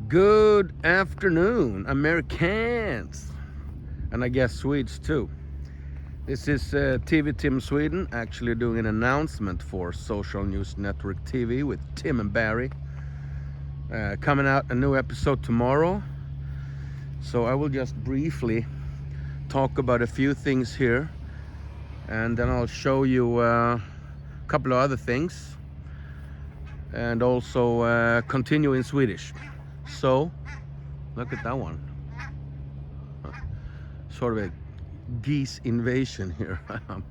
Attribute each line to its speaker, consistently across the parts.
Speaker 1: Good afternoon, Americans, and I guess Swedes too. This is Tvtimsweden actually doing an announcement for Social News Network TV with Tim and Barry. Coming out a new episode tomorrow. So I will just briefly talk about a few things here, and then I'll show you a couple of other things, and also continue in Swedish. So, look at that one. Sort of a geese invasion here. I'm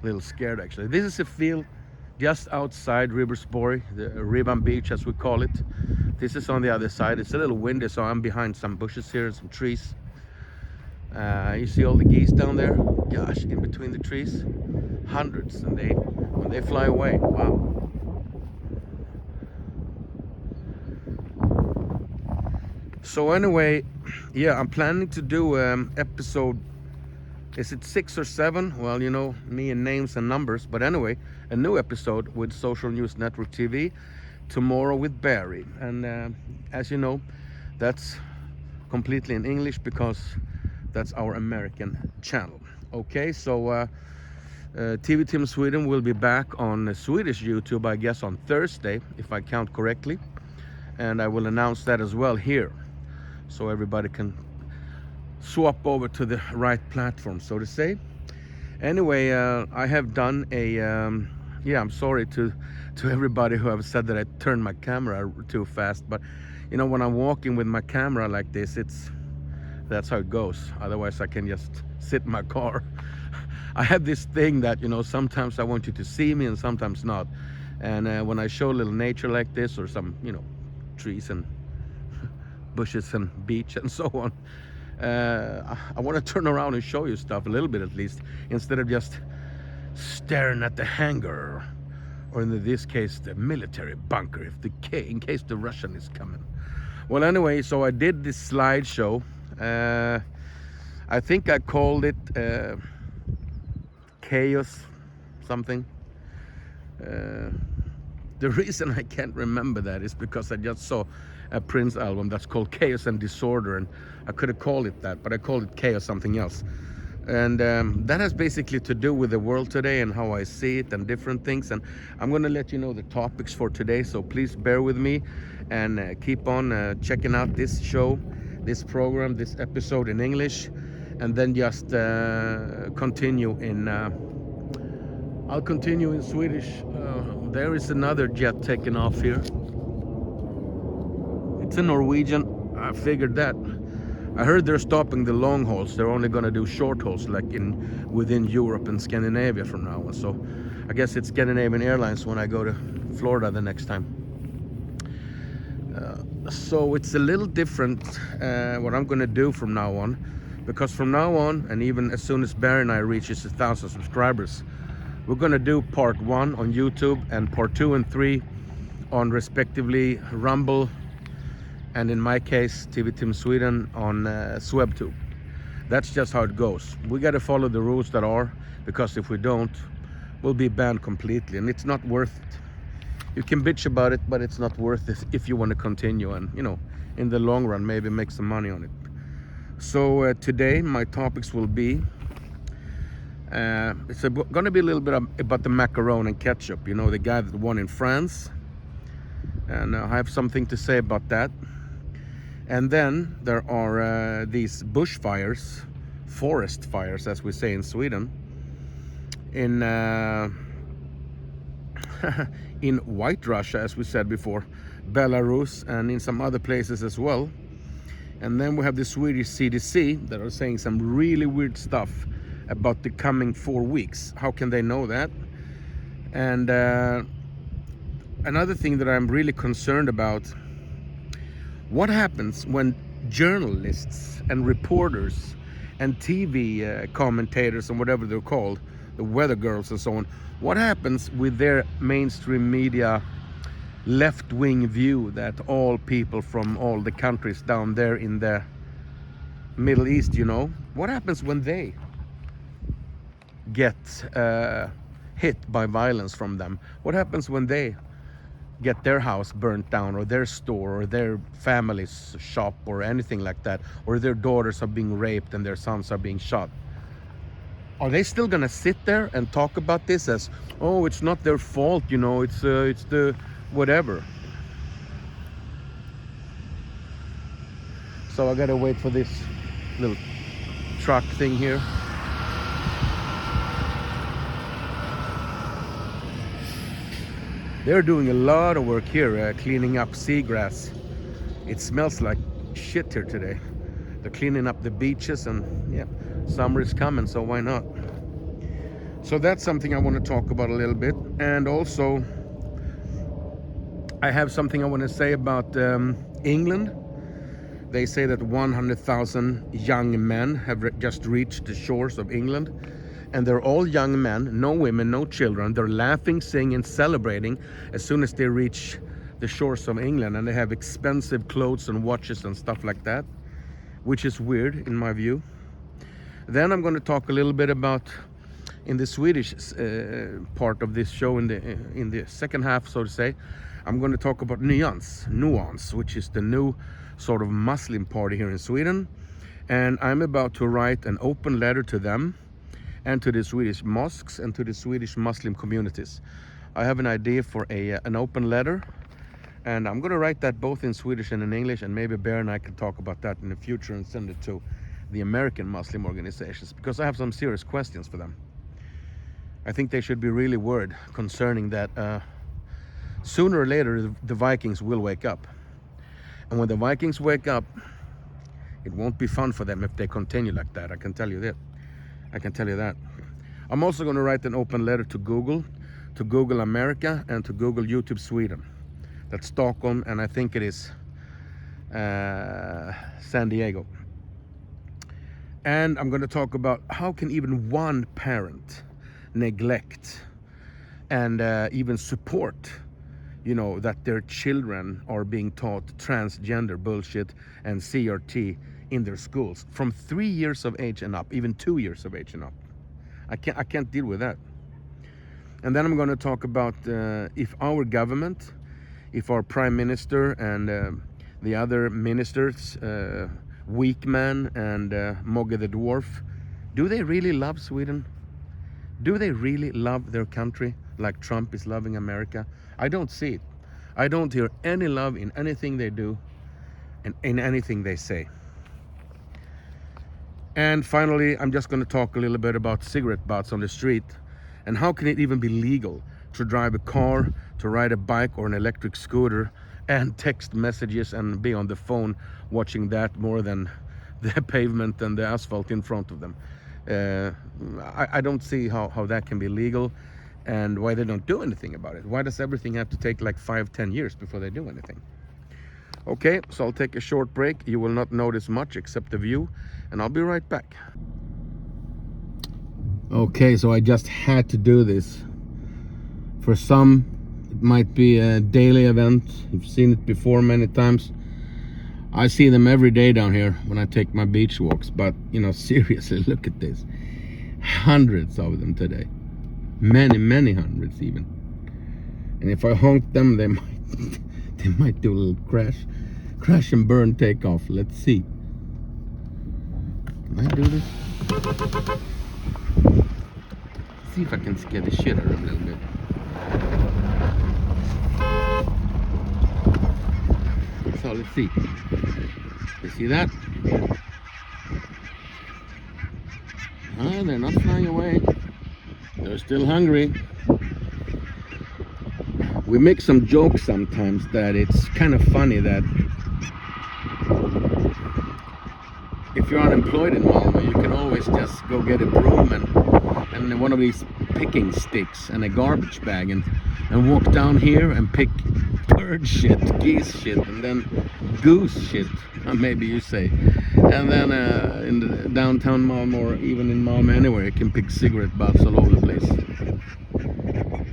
Speaker 1: a little scared actually. This is a field just outside Ribersborg, the Ribbon Beach as we call it. This is on the other side. It's a little windy, so I'm behind some bushes here and some trees. You see all the geese down there? Gosh, in between the trees. Hundreds, and when they fly away, wow. So anyway, yeah, I'm planning to do episode, is it 6 or 7? Well, you know, me and names and numbers. But anyway, a new episode with Social News Network TV tomorrow with Barry. And as you know, that's completely in English because that's our American channel. Okay, so Tvtimsweden will be back on Swedish YouTube, I guess, on Thursday, if I count correctly. And I will announce that as well here, so everybody can swap over to the right platform, so to say. Anyway, I have done a yeah, I'm sorry to everybody who have said that I turned my camera too fast, but you know, when I'm walking with my camera like this, that's how it goes. Otherwise I can just sit in my car. I have this thing that, you know, sometimes I want you to see me and sometimes not. And when I show a little nature like this, or some, you know, trees and bushes and beach and so on, I want to turn around and show you stuff a little bit at least, instead of just staring at the hangar, or in this case the military bunker, in case the Russian is coming. Well, anyway, so I did this slideshow. I think I called it chaos something. The reason I can't remember that is because I just saw a Prince album that's called Chaos and Disorder, and I could have called it that, but I called it Chaos something else. And that has basically to do with the world today and how I see it and different things. And I'm going to let you know the topics for today, so please bear with me. and keep on checking out this show, this program, this episode in English, and then just continue in I'll continue in Swedish. There is another jet taking off here. It's a Norwegian. I figured that. I heard they're stopping the long hauls. They're only going to do short hauls, like within Europe and Scandinavia from now on. So I guess it's Scandinavian Airlines when I go to Florida the next time. So it's a little different what I'm going to do from now on, because from now on, and even as soon as Barry and I reaches 1,000 subscribers, we're going to do part 1 on YouTube and part 2 and 3 on respectively Rumble, and in my case Tvtimsweden on Swebtube. That's just how it goes. We got to follow the rules that are, because if we don't, we'll be banned completely, and it's not worth it. You can bitch about it, but it's not worth it if you want to continue and, you know, in the long run maybe make some money on it. So today my topics will be it's going to be a little bit about the macaron and ketchup, you know, the guy that won in France, and I have something to say about that. And then there are these bushfires, forest fires as we say in Sweden, in in White Russia, as we said before, Belarus, and in some other places as well. And then we have the Swedish CDC that are saying some really weird stuff about the coming 4 weeks. How can they know that? And another thing that I'm really concerned about, what happens when journalists and reporters and TV commentators and whatever they're called, the weather girls and so on, what happens with their mainstream media left-wing view that all people from all the countries down there in the Middle East, you know, what happens when they get hit by violence from them? What happens when they get their house burnt down, or their store, or their family's shop, or anything like that, or their daughters are being raped and their sons are being shot? Are they still gonna sit there and talk about this as, oh, it's not their fault, you know, it's the whatever? So I gotta wait for this little truck thing here. They're doing a lot of work here, cleaning up seagrass. It smells like shit here today. They're cleaning up the beaches, and yeah, summer is coming, so why not? So that's something I want to talk about a little bit. And also, I have something I want to say about England. They say that 100,000 young men have just reached the shores of England. And they're all young men, no women, no children. They're laughing, singing, celebrating as soon as they reach the shores of England. And they have expensive clothes and watches and stuff like that, which is weird in my view. Then I'm going to talk a little bit about, in the Swedish part of this show, in the second half, so to say, I'm going to talk about nuance, which is the new sort of Muslim party here in Sweden. And I'm about to write an open letter to them, and to the Swedish mosques, and to the Swedish Muslim communities. I have an idea for an open letter, and I'm going to write that both in Swedish and in English, and maybe Bear and I can talk about that in the future and send it to the American Muslim organizations, because I have some serious questions for them. I think they should be really worried concerning that sooner or later the Vikings will wake up. And when the Vikings wake up, it won't be fun for them if they continue like that. I can tell you that. I'm also going to write an open letter to Google America, and to Google YouTube Sweden. That's Stockholm, and I think it is San Diego. And I'm going to talk about how can even one parent neglect and even support, you know, that their children are being taught transgender bullshit and CRT in their schools from 3 years of age and up, even 2 years of age and up. I can't deal with that. And then I'm going to talk about if our government, if our prime minister and the other ministers, Weekman and Mogge the Dwarf, do they really love Sweden? Do they really love their country like Trump is loving America? I don't see it. I don't hear any love in anything they do and in anything they say. And finally, I'm just going to talk a little bit about cigarette butts on the street, and how can it even be legal to drive a car, to ride a bike or an electric scooter, and text messages and be on the phone watching that more than the pavement and the asphalt in front of them. I don't see how that can be legal, and why they don't do anything about it. Why does everything have to take like 5-10 years before they do anything? Okay, so I'll take a short break. You will not notice much except the view, and I'll be right back. Okay, so I just had to do this. For some, it might be a daily event. You've seen it before many times. I see them every day down here when I take my beach walks, but you know, seriously, look at this. Hundreds of them today. Many hundreds even. And if I honk them, they might do a little crash and burn takeoff. Let's see. Can I do this? See if I can scare the shit out of them a little bit. So let's see. You see that? Ah, they're not flying away. They're still hungry. We make some jokes sometimes that it's kind of funny that if you're unemployed in Malmö, you can always just go get a broom and one of these picking sticks and a garbage bag and walk down here and pick bird shit, geese shit, and then goose shit, maybe you say. And then in the downtown Malmö, or even in Malmö anywhere, you can pick cigarette butts all over the place.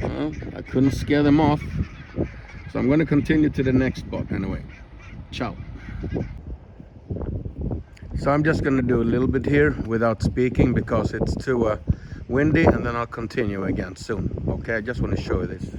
Speaker 1: Well, I couldn't scare them off, so I'm going to continue to the next spot anyway. Ciao. So I'm just going to do a little bit here without speaking because it's too windy, and then I'll continue again soon. Okay, I just want to show you this.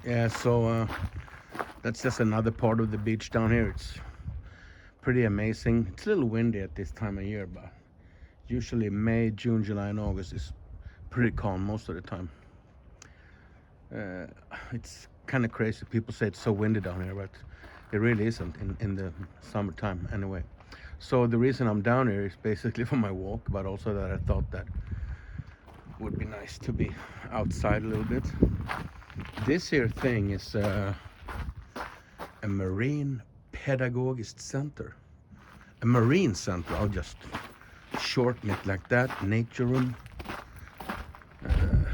Speaker 1: Yeah, so that's just another part of the beach down here. It's pretty amazing. It's a little windy at this time of year, but usually May, June, July, and August is pretty calm most of the time. It's kind of crazy. People say it's so windy down here, but it really isn't in the summertime anyway. So the reason I'm down here is basically for my walk, but also that I thought that it would be nice to be outside a little bit. This here thing is a marine pedagogist center. A marine center, I'll just shorten it like that. Nature room. Oh,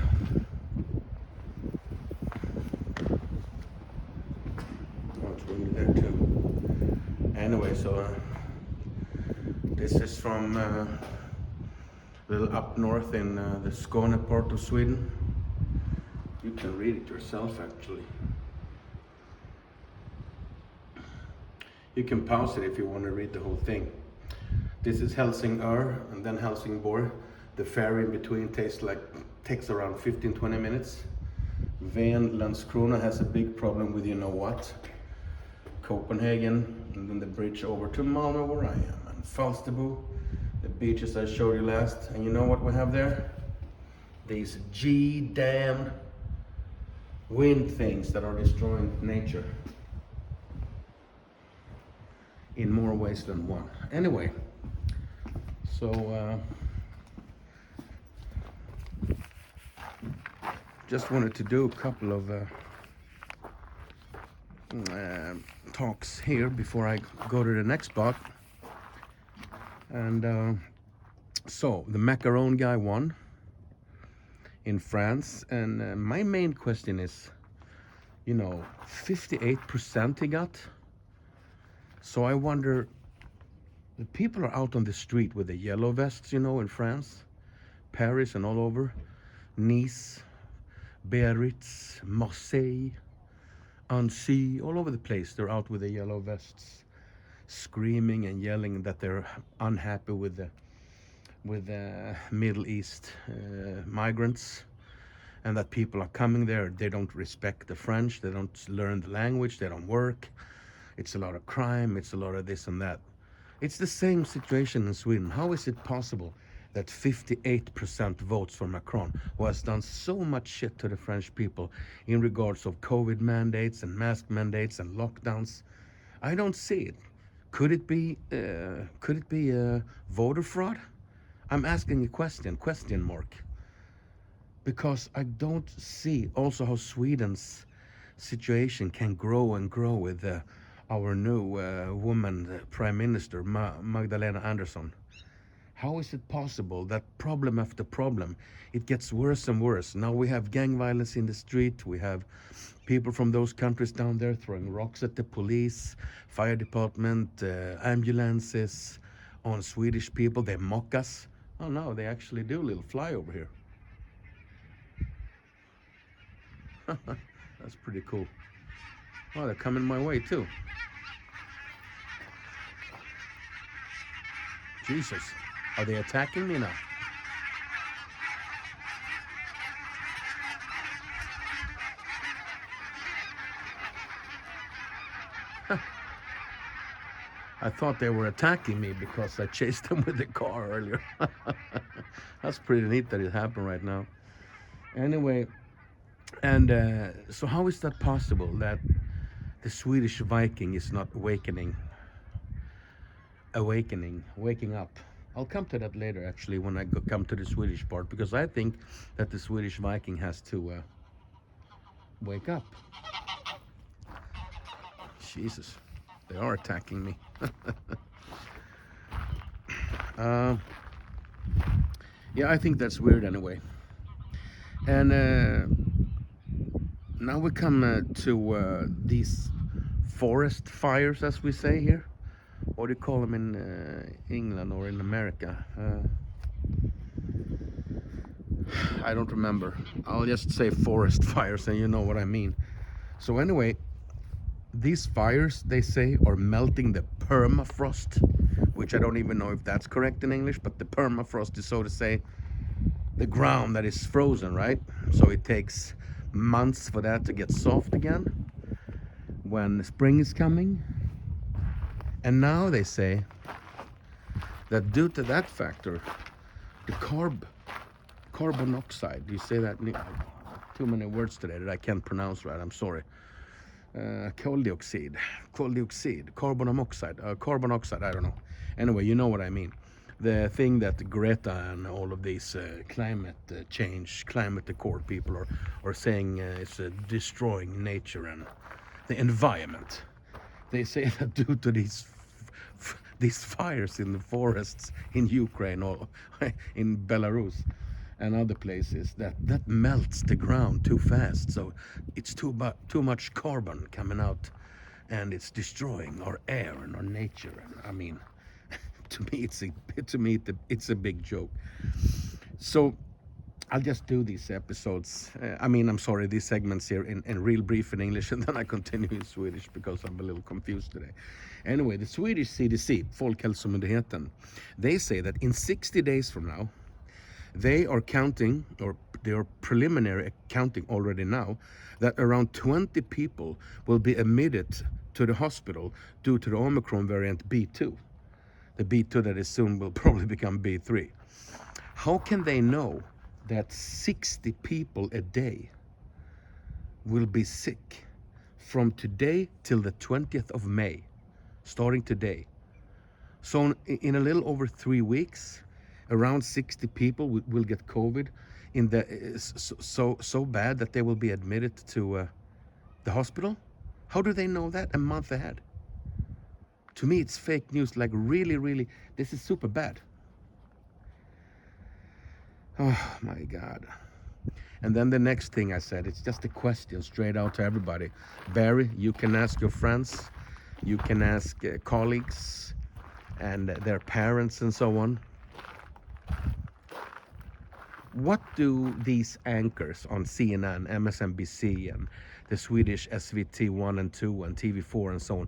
Speaker 1: it's windy there too. Anyway, so this is from a little up north in the Skåne part of Sweden. You can read it yourself actually. You can pause it if you want to read the whole thing. This is Helsingör and then Helsingborg. The ferry in between takes around 15-20 minutes. Ven Landskrona has a big problem with you know what. Copenhagen, and then the bridge over to Malmö where I am. And Falsterbo, the beaches I showed you last. And you know what we have there? These G-damn wind things that are destroying nature in more ways than one. Anyway, so just wanted to do a couple of talks here before I go to the next spot. And so the macaron guy won in France. And my main question is, 58% he got. So I wonder, the people are out on the street with the yellow vests, in France, Paris and all over, Nice, Biarritz, Marseille, Annecy, all over the place. They're out with the yellow vests, screaming and yelling that they're unhappy with the Middle East migrants, and that people are coming there. They don't respect the French. They don't learn the language. They don't work. It's a lot of crime. It's a lot of this and that. It's the same situation in Sweden. How is it possible that 58% votes for Macron, who has done so much shit to the French people in regards of COVID mandates and mask mandates and lockdowns? I don't see it. Could it be voter fraud? I'm asking a question mark. Because I don't see also how Sweden's situation can grow and grow with our new woman Prime Minister, Magdalena Andersson. How is it possible that problem after problem, it gets worse and worse? Now we have gang violence in the street. We have people from those countries down there throwing rocks at the police, fire department, ambulances, on Swedish people. They mock us. Oh no, they actually do a little flyover here. That's pretty cool. Oh, they're coming my way too. Jesus, are they attacking me now? I thought they were attacking me because I chased them with the car earlier. That's pretty neat that it happened right now. Anyway, and so how is that possible that the Swedish Viking is not waking up? I'll come to that later, actually, when I come to the Swedish part, because I think that the Swedish Viking has to wake up. Jesus, they are attacking me. Yeah, I think that's weird anyway. And now we come to these forest fires, as we say here. What do you call them in England or in America? I don't remember. I'll just say forest fires and you know what I mean. So anyway, these fires, they say, are melting the permafrost, which I don't even know if that's correct in English, but the permafrost is, so to say, the ground that is frozen, right? So it takes months for that to get soft again when spring is coming. And now they say that due to that factor, the carbon oxide, do you say that? Too many words today that I can't pronounce right, I'm sorry. Koldioxid, carbon monoxide, I don't know. Anyway, you know what I mean. The thing that Greta and all of these climate change, climate accord people are saying is destroying nature and the environment. They say that due to these fires in the forests in Ukraine or in Belarus and other places, that melts the ground too fast. So it's too much carbon coming out, and it's destroying our air and our nature. And I mean, to me it's a big joke. So I'll just do these episodes. These segments here in real brief in English, and then I continue in Swedish because I'm a little confused today. Anyway, the Swedish CDC, Folkhälsomyndigheten, they say that in 60 days from now, they are counting, or they are preliminary counting already now, that around 20 people will be admitted to the hospital due to the Omicron variant B2. The B2 that is soon will probably become B3. How can they know that 60 people a day will be sick from today till the 20th of May, starting today? So in a little over 3 weeks, around 60 people will get COVID so bad that they will be admitted to the hospital. How do they know that a month ahead? To me, it's fake news, like really, this is super bad. Oh my God. And then the next thing I said, it's just a question straight out to everybody. Barry, you can ask your friends, you can ask colleagues and their parents and so on. What do these anchors on CNN, MSNBC, and the Swedish SVT 1 and 2 and TV4 and so on,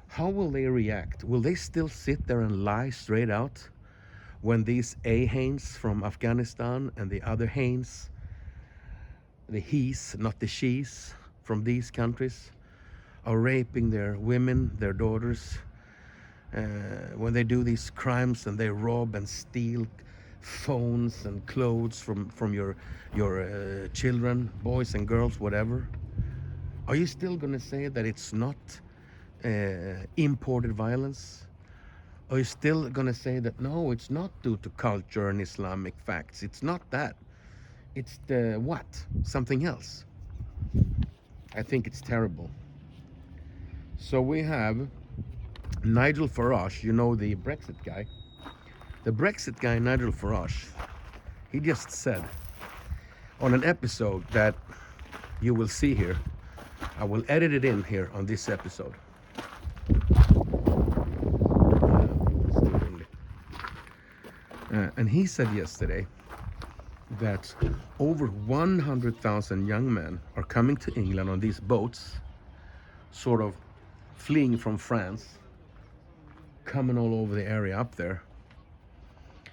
Speaker 1: how will they react? Will they still sit there and lie straight out when these A-Hanes from Afghanistan and the other Hanes, the he's, not the she's, from these countries, are raping their women, their daughters, when they do these crimes and they rob and steal phones and clothes from your children, boys and girls, whatever? Are you still going to say that it's not imported violence? Are you still going to say that no, it's not due to culture and Islamic facts? It's not that. It's the what? Something else. I think it's terrible. So we have Nigel Farage, you know, the Brexit guy. The Brexit guy, Nigel Farage, he just said on an episode that you will see here, I will edit it in here on this episode. And he said yesterday that over 100,000 young men are coming to England on these boats, sort of fleeing from France, coming all over the area up there.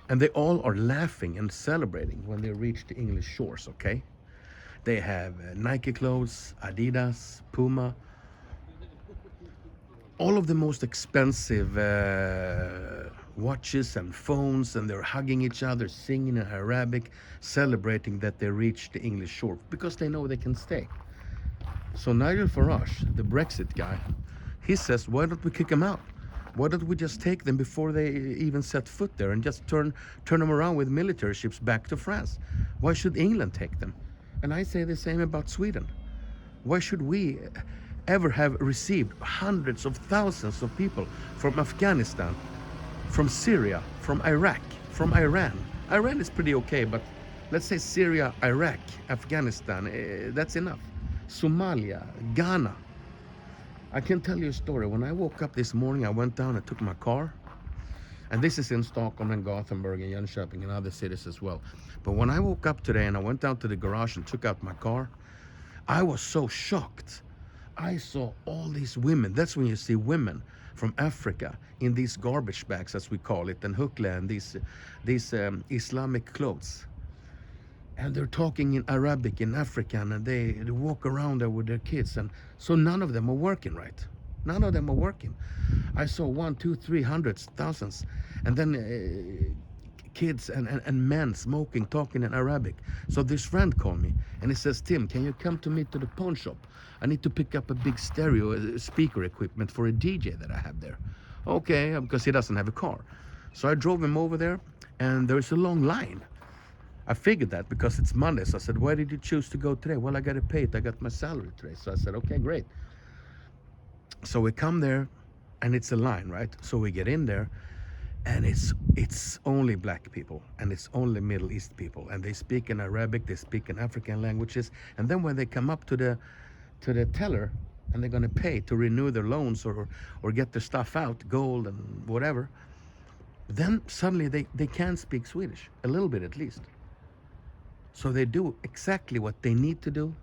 Speaker 1: And they all are laughing and celebrating when they reach the English shores, okay? They have Nike clothes, Adidas, Puma, all of the most expensive watches and phones, and they're hugging each other, singing in Arabic, celebrating that they reached the English shore because they know they can stay. So Nigel Farage, the Brexit guy, he says, why don't we kick them out? Why don't we just take them before they even set foot there and just turn them around with military ships back to France? Why should England take them? And I say the same about Sweden. Why should we ever have received hundreds of thousands of people from Afghanistan, from Syria, from Iraq, from Iran? Iran is pretty okay, but let's say Syria, Iraq, Afghanistan, that's enough. Somalia, Ghana. I can tell you a story. When I woke up this morning, I went down and took my car. And this is in Stockholm and Gothenburg and Jönköping and other cities as well. But when I woke up today and I went down to the garage and took out my car, I was so shocked. I saw all these women. That's when you see women from Africa in these garbage bags, as we call it, and hukla and these Islamic clothes. And they're talking in Arabic, in African, and they walk around there with their kids. And so none of them are working right. None of them are working. I saw 1, 2, 3 hundreds, thousands. And then kids and men smoking, talking in Arabic. So this friend called me and he says, Tim, can you come to me to the pawn shop? I need to pick up a big stereo speaker equipment for a DJ that I have there. Okay, because he doesn't have a car. So I drove him over there and there's a long line. I figured that because it's Monday. So I said, why did you choose to go today? Well, I got to pay it. I got my salary today. So I said, okay, great. So we come there and it's a line, right? So we get in there and it's only black people and it's only Middle East people. And they speak in Arabic, they speak in African languages. And then when they come up to the teller and they're going to pay to renew their loans or get their stuff out, gold and whatever, then suddenly they can speak Swedish, a little bit at least. So they do exactly what they need to do.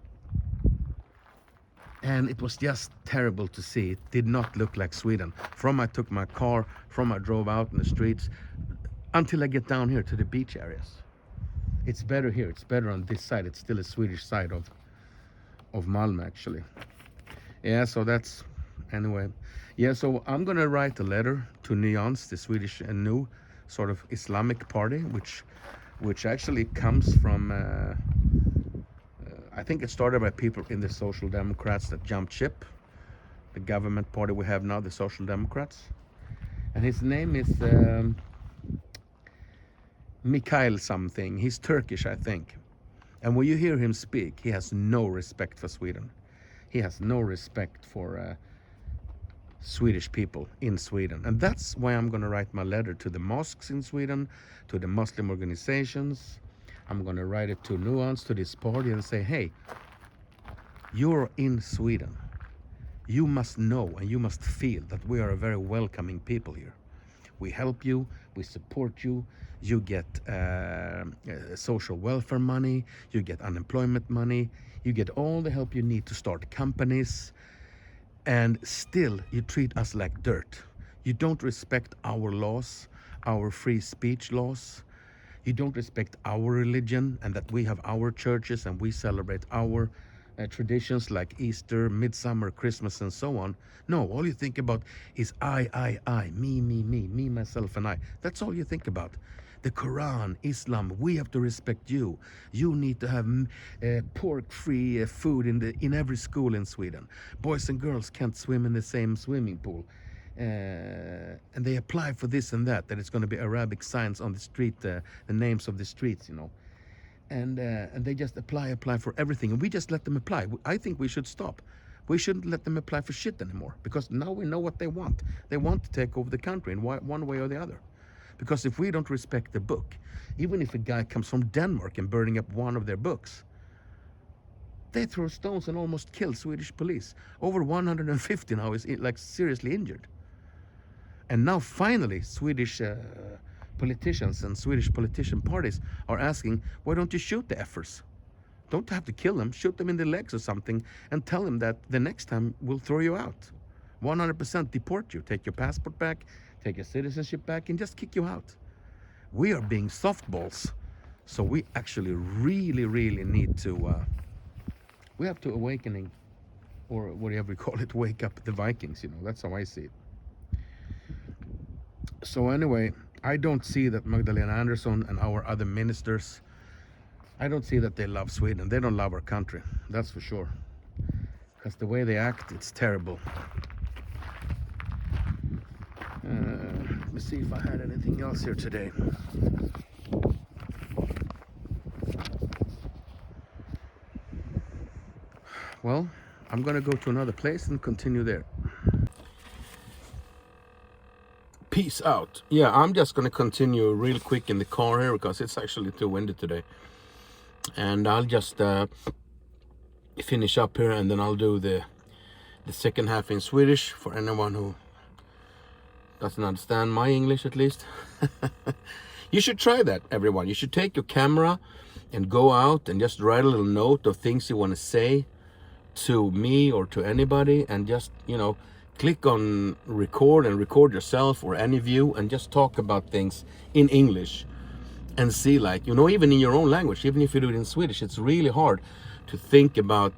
Speaker 1: And it was just terrible to see. It did not look like Sweden. From I took my car, from I drove out in the streets, until I get down here to the beach areas. It's better here. It's better on this side. It's still a Swedish side of Malmö, actually. Yeah, so that's, anyway. Yeah, so I'm going to write a letter to Nyans, the Swedish and new sort of Islamic party, which actually comes from, I think it started by people in the Social Democrats that jumped ship. The government party we have now, the Social Democrats. And his name is Mikhail something. He's Turkish, I think. And when you hear him speak, he has no respect for Sweden. He has no respect for Swedish people in Sweden. And that's why I'm going to write my letter to the mosques in Sweden, to the Muslim organizations. I'm going to write it to Nuance, to this party, and say, hey, you're in Sweden. You must know and you must feel that we are a very welcoming people here. We help you, we support you, you get social welfare money, you get unemployment money, you get all the help you need to start companies, and still you treat us like dirt. You don't respect our laws, our free speech laws. You don't respect our religion and that we have our churches and we celebrate our traditions like Easter, Midsummer, Christmas, and so on. No, all you think about is I, me, myself, and I. That's all you think about. The Quran, Islam, we have to respect you. You need to have pork-free food in every school in Sweden. Boys and girls can't swim in the same swimming pool. And they apply for this and that it's going to be Arabic signs on the street, the names of the streets, you know. And they just apply for everything, and we just let them apply. I think we should stop. We shouldn't let them apply for shit anymore, because now we know what they want. They want to take over the country in one way or the other. Because if we don't respect the book, even if a guy comes from Denmark and burning up one of their books, they throw stones and almost kill Swedish police. Over 150 now is like seriously injured. And now finally Swedish politicians and Swedish politician parties are asking, why don't you shoot the efforts? Don't have to kill them, shoot them in the legs or something, and tell them that the next time we'll throw you out. 100% deport you, take your passport back, take your citizenship back, and just kick you out. We are being softballs. So we actually really need to, we have to awakening, or whatever you call it, wake up the Vikings, you know, that's how I see it. So anyway, I don't see that Magdalena Andersson and our other ministers, I don't see that they love Sweden. They don't love our country, that's for sure. Because the way they act, it's terrible. Let me see if I had anything else here today. Well, I'm gonna go to another place and continue there. Peace out. Yeah, I'm just gonna continue real quick in the car here because it's actually too windy today. And I'll just finish up here, and then I'll do the second half in Swedish for anyone who doesn't understand my English, at least. You should try that, everyone. You should take your camera and go out and just write a little note of things you want to say to me or to anybody, and just, you know, click on record and record yourself or any of you, and just talk about things in English and see, like, you know, even in your own language, even if you do it in Swedish, it's really hard to think about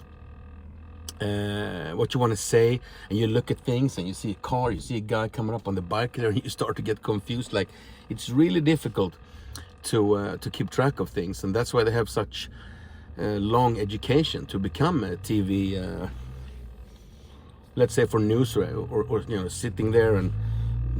Speaker 1: what you want to say, and you look at things and you see a car, you see a guy coming up on the bike there, and you start to get confused. Like, it's really difficult to keep track of things, and that's why they have such long education to become a TV, let's say for news, or you know, sitting there and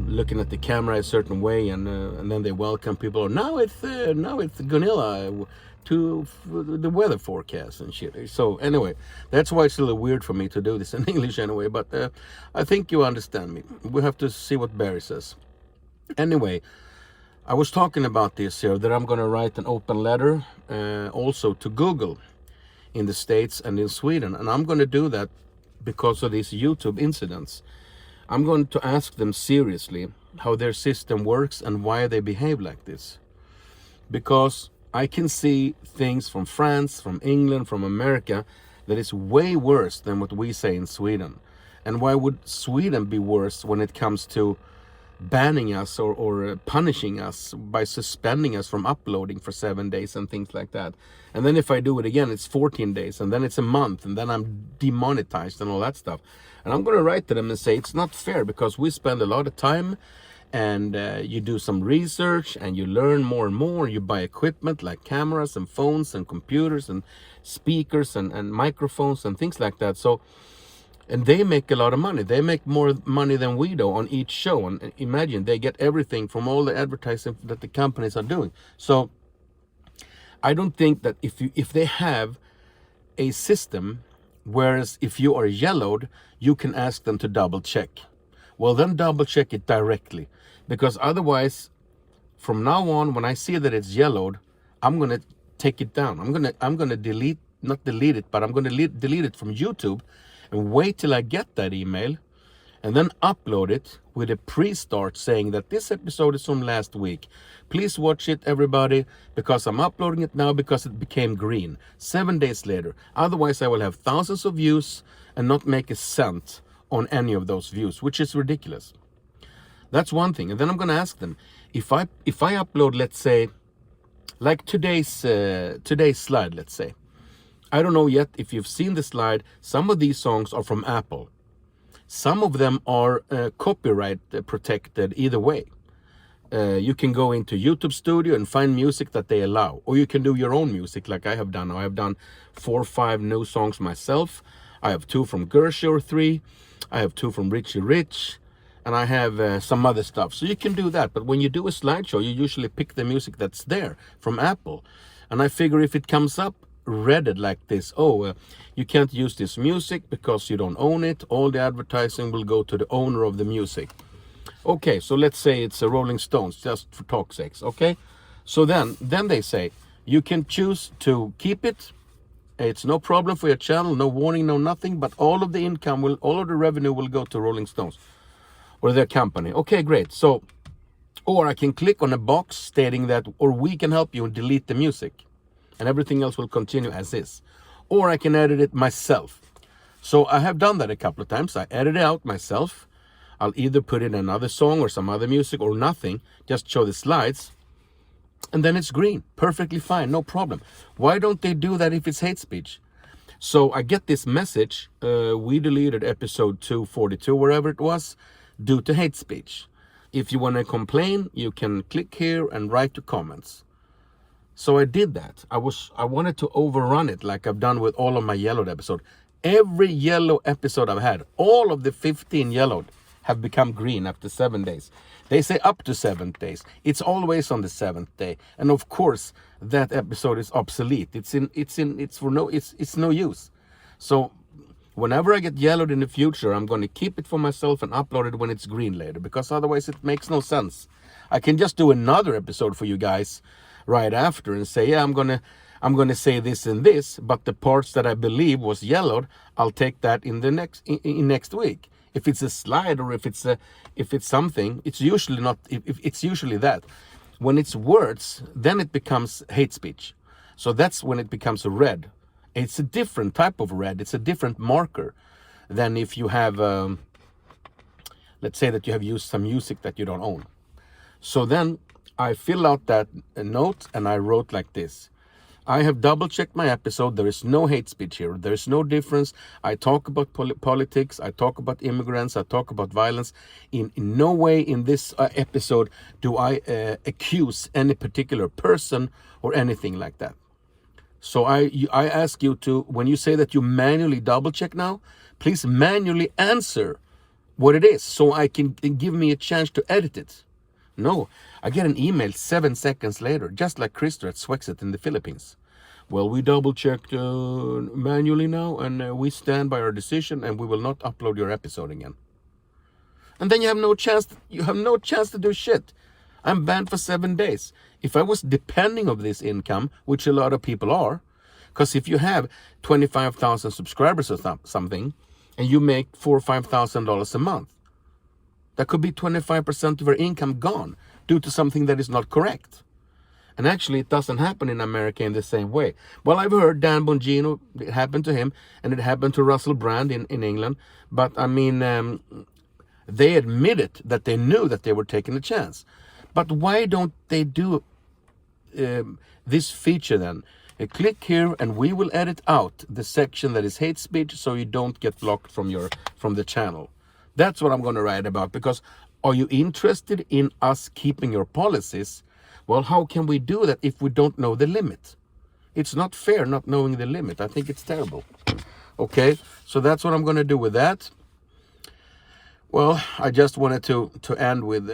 Speaker 1: looking at the camera a certain way, and then they welcome people. Now it's Gunilla to the weather forecast and shit. So anyway, that's why it's a little weird for me to do this in English anyway, but I think you understand me. We have to see what Barry says. Anyway, I was talking about this here, that I'm going to write an open letter also to Google in the States and in Sweden, and I'm going to do that because of these YouTube incidents. I'm going to ask them seriously how their system works and why they behave like this. Because I can see things from France, from England, from America that is way worse than what we say in Sweden. And why would Sweden be worse when it comes to banning us or punishing us by suspending us from uploading for 7 days and things like that? And then if I do it again, it's 14 days, and then it's a month, and then I'm demonetized and all that stuff. And I'm going to write to them and say it's not fair, because we spend a lot of time, and you do some research, and you learn more and more. You buy equipment like cameras and phones and computers and speakers and microphones and things like that. So, and they make a lot of money. They make more money than we do on each show. And imagine, they get everything from all the advertising that the companies are doing. So I don't think that if they have a system, whereas if you are yellowed, you can ask them to double check. well, then double check it directly, because otherwise, from now on, when I see that it's yellowed, I'm gonna take it down. I'm gonna delete, not delete it, but I'm gonna delete it from YouTube, and wait till I get that email, and then upload it with a pre-start saying that this episode is from last week. Please watch it, everybody, because I'm uploading it now because it became green 7 days later. Otherwise, I will have thousands of views and not make a cent on any of those views, which is ridiculous. That's one thing. And then I'm going to ask them, if I upload, let's say, like today's slide, let's say. I don't know yet if you've seen the slide. Some of these songs are from Apple. Some of them are copyright protected either way. You can go into YouTube Studio and find music that they allow. Or you can do your own music like I have done now. I have done 4 or 5 new songs myself. I have 2 from Gershie, or 3. I have 2 from Richie Rich. And I have some other stuff. So you can do that. But when you do a slideshow, you usually pick the music that's there from Apple. And I figure if it comes up redded like this, you can't use this music because you don't own it. All the advertising will go to the owner of the music. Okay, so let's say it's a Rolling Stones, just for talk's sakes, okay? So then they say, you can choose to keep it. It's no problem for your channel, no warning, no nothing, but all of the income all of the revenue will go to Rolling Stones or their company. Okay, great. So, or I can click on a box stating that, or we can help you delete the music, and everything else will continue as is. Or I can edit it myself. So I have done that a couple of times. I edit it out myself. I'll either put in another song or some other music or nothing, just show the slides, and then it's green. Perfectly fine, no problem. Why don't they do that if it's hate speech? So I get this message, we deleted episode 242, wherever it was, due to hate speech. If you want to complain, you can click here and write your comments. So I did that. I wanted to overrun it like I've done with all of my yellowed episodes. Every yellow episode I've had, all of the 15 yellowed, have become green after 7 days. They say up to 7 days. It's always on the 7th day. And of course, that episode is obsolete. It's no use. So whenever I get yellowed in the future, I'm going to keep it for myself and upload it when it's green later, because otherwise it makes no sense. I can just do another episode for you guys right after and say, yeah, I'm gonna say this and this, but the parts that I believe was yellowed, I'll take that in the next week. If it's a slide or if it's something, it's usually not. It's usually that. When it's words, then it becomes hate speech. So that's when it becomes a red. It's a different type of red. It's a different marker than if you have, let's say that you have used some music that you don't own. So then I fill out that note and I wrote like this. I have double-checked my episode. There is no hate speech here. There is no difference. I talk about politics. I talk about immigrants. I talk about violence. In no way in this episode do I accuse any particular person or anything like that. So I ask you to, when you say that you manually double-check now, please manually answer what it is so I can give me a chance to edit it. No, I get an email 7 seconds later, just like Krister at Swexit in the Philippines. Well, we double-checked manually now, and we stand by our decision, and we will not upload your episode again. And then you have no chance. You have no chance to do shit. I'm banned for 7 days. If I was depending on this income, which a lot of people are, because if you have 25,000 subscribers or something, and you make $4,000 or $5,000 a month, that could be 25% of your income gone due to something that is not correct. And actually, it doesn't happen in America in the same way. Well, I've heard Dan Bongino, it happened to him, and it happened to Russell Brand in England. But, I mean, they admitted that they knew that they were taking a chance. But why don't they do this feature then? Click here, and we will edit out the section that is hate speech so you don't get blocked from the channel. That's what I'm going to write about, because are you interested in us keeping your policies? Well, how can we do that if we don't know the limit? It's not fair not knowing the limit. I think it's terrible. Okay, so that's what I'm going to do with that. Well, I just wanted to end with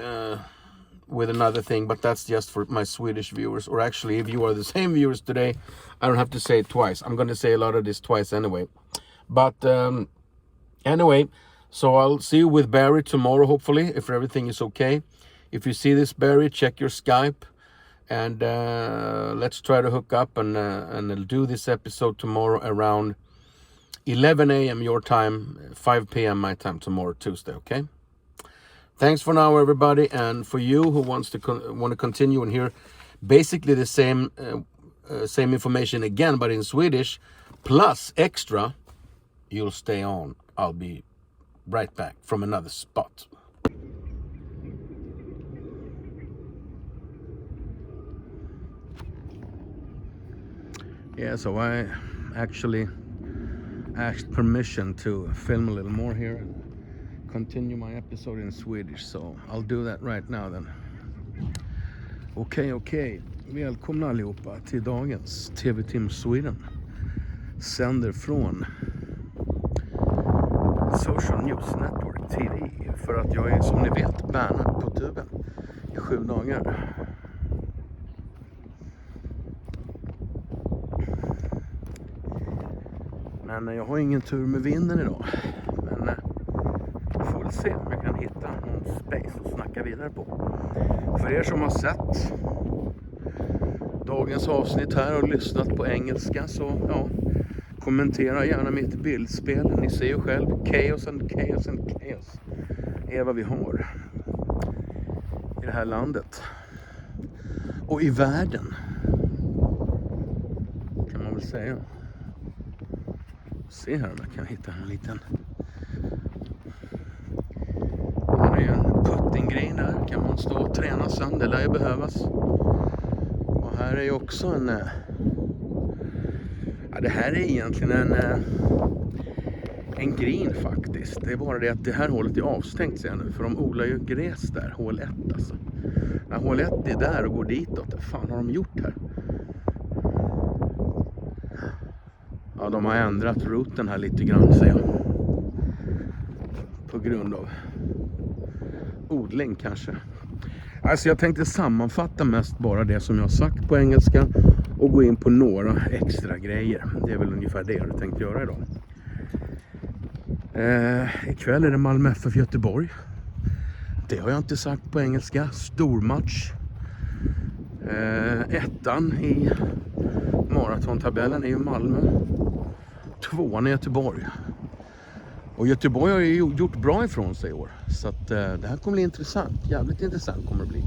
Speaker 1: another thing, but that's just for my Swedish viewers. Or actually, if you are the same viewers today, I don't have to say it twice. I'm going to say a lot of this twice anyway. But anyway, So I'll see you with Barry tomorrow, hopefully, if everything is okay. If you see this, Barry, check your Skype. And let's try to hook up and I'll do this episode tomorrow around 11 a.m. your time, 5 p.m. my time tomorrow, Tuesday, okay? Thanks for now, everybody. And for you who want to continue and hear basically the same information again, but in Swedish, plus extra, you'll stay on. I'll be right back from another spot. Yeah, so I actually asked permission to film a little more here and continue my episode in Swedish, so I'll do that right now then. Okej. Välkomna allihopa till dagens Tvtimsweden. Sänder från Social News Network TV för att jag är, som ni vet, bannad på tuben i 7 dagar. Men jag har ingen tur med vinden idag. Men jag får väl se om jag kan hitta någon space att snacka vidare på. För er som har sett dagens avsnitt här och lyssnat på engelska, så ja, kommentera gärna mitt bildspel. Ni ser ju själv, chaos är vad vi har i det här landet. Och i världen, kan man väl säga. Se här om jag kan hitta en liten. Här är en puttinggrej där. Kan man stå och träna sen. Det lär ju behövas. Och här är ju också en. Ja, det här är egentligen en green faktiskt. Det är bara det att det här hålet är avstängt sen nu. För de odlar ju gräs där. Hål 1 alltså. När hål 1 är där och går ditåt. Vad fan har de gjort här? Ja, de har ändrat routen här lite grann, ser jag. På grund av odling kanske. Alltså jag tänkte sammanfatta mest bara det som jag har sagt på engelska och gå in på några extra grejer. Det är väl ungefär det jag tänkte göra idag. Ikväll är det Malmö FF Göteborg. Det har jag inte sagt på engelska. Stormatch. Ettan i maratontabellen är ju Malmö. 2:an i Göteborg. Och Göteborg har ju gjort bra ifrån sig i år. Så att det här kommer bli intressant. Jävligt intressant kommer det bli.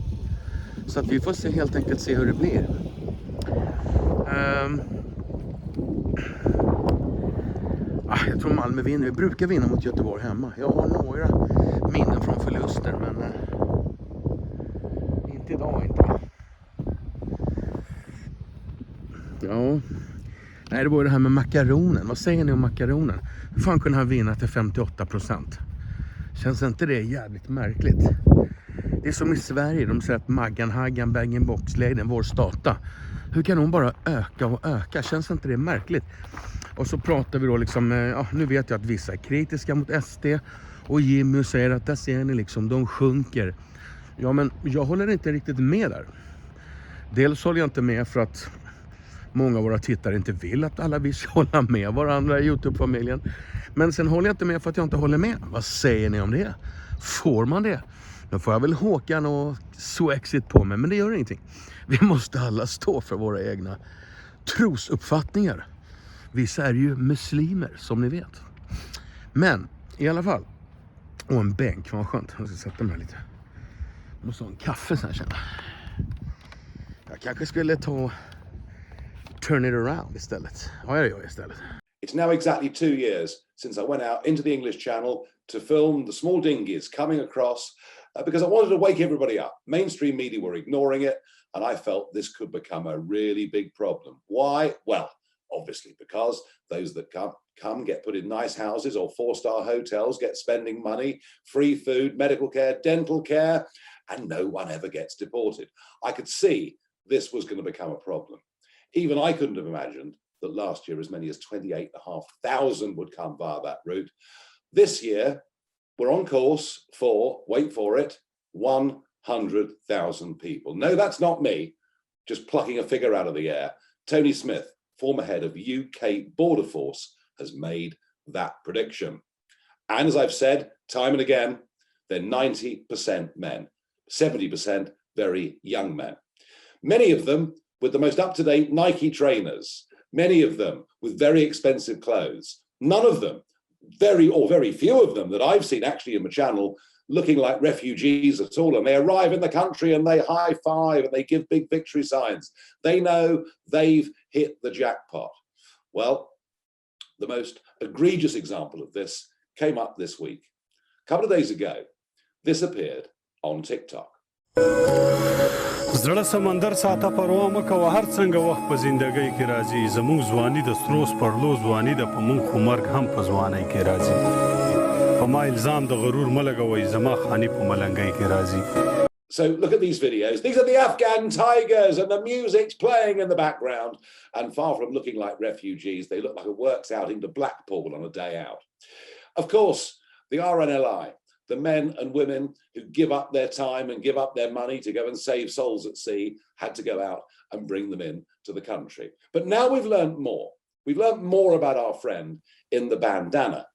Speaker 1: Så att vi får se, helt enkelt se hur det blir. Jag tror Malmö vinner. Vi brukar vinna mot Göteborg hemma. Jag har några minnen från förluster, men inte idag inte. Ja. Nej, det var det här med makaronen. Vad säger ni om makaronen? Hur fan kunde han vinna till 58%? Känns inte det jävligt märkligt? Det är som i Sverige. De säger att Maggan, Haggan, Baggen, Boxleden, vår stata. Hur kan hon bara öka och öka? Känns inte det märkligt? Och så pratar vi då liksom, nu vet jag att vissa är kritiska mot SD. Och Jimmy säger att där ser ni liksom, de sjunker. Ja, men jag håller inte riktigt med där. Dels håller jag inte med för att många av våra tittare inte vill att alla vi ska hålla med varandra i YouTube-familjen. Men sen håller jag inte med för att jag inte håller med. Vad säger ni om det? Får man det? Då får jag väl Håkan och Swexit på mig, men det gör ingenting. Vi måste alla stå för våra egna trosuppfattningar. Vissa är ju muslimer, som ni vet. Men i alla fall. Och en bänk, vad skönt. Jag ska sätta mig lite. Jag måste ha en kaffe så här känner. Jag kanske skulle turn it around istället. Ja, jag gör istället.
Speaker 2: It's now exactly 2 years since I went out into the English Channel to film the small dinghies coming across because I wanted to wake everybody up. Mainstream media were ignoring it, and I felt this could become a really big problem. Why? Well, obviously because those that come get put in nice houses or 4-star hotels, get spending money, free food, medical care, dental care, and no one ever gets deported. I could see this was going to become a problem. Even I couldn't have imagined that last year as many as 28,500 would come via that route. This year, we're on course for, wait for it, 100,000 people. No, that's not me, just plucking a figure out of the air. Tony Smith, former head of UK Border Force, has made that prediction. And as I've said time and again, they're 90% men, 70% very young men. Many of them with the most up-to-date Nike trainers, many of them with very expensive clothes. None of them, very few of them that I've seen actually in the channel looking like refugees at all. And they arrive in the country and they high five and they give big victory signs. They know they've hit the jackpot. Well, the most egregious example of this came up this week. A couple of days ago, this appeared on TikTok.
Speaker 3: زړه سمندر ساته پروا مکه و هر څنګه وخت په زندګۍ کې راځي زموږ ځواني د سترو سپرلو ځواني د په مونږ خو مرګ هم په ځوانۍ کې راځي په ما الزام د غرور مه لګوئ زما خاني په ملنګۍ کې راځي.
Speaker 2: So look at these videos. These are the Afghan tigers and the music's playing in the background. And far from looking like refugees, they look like a works outing to Blackpool on a day out. Of course, the RNLI, the men and women who give up their time and give up their money to go and save souls at sea, had to go out and bring them in to the country. But now we've learned more. We've learned more about our friend in the bandana.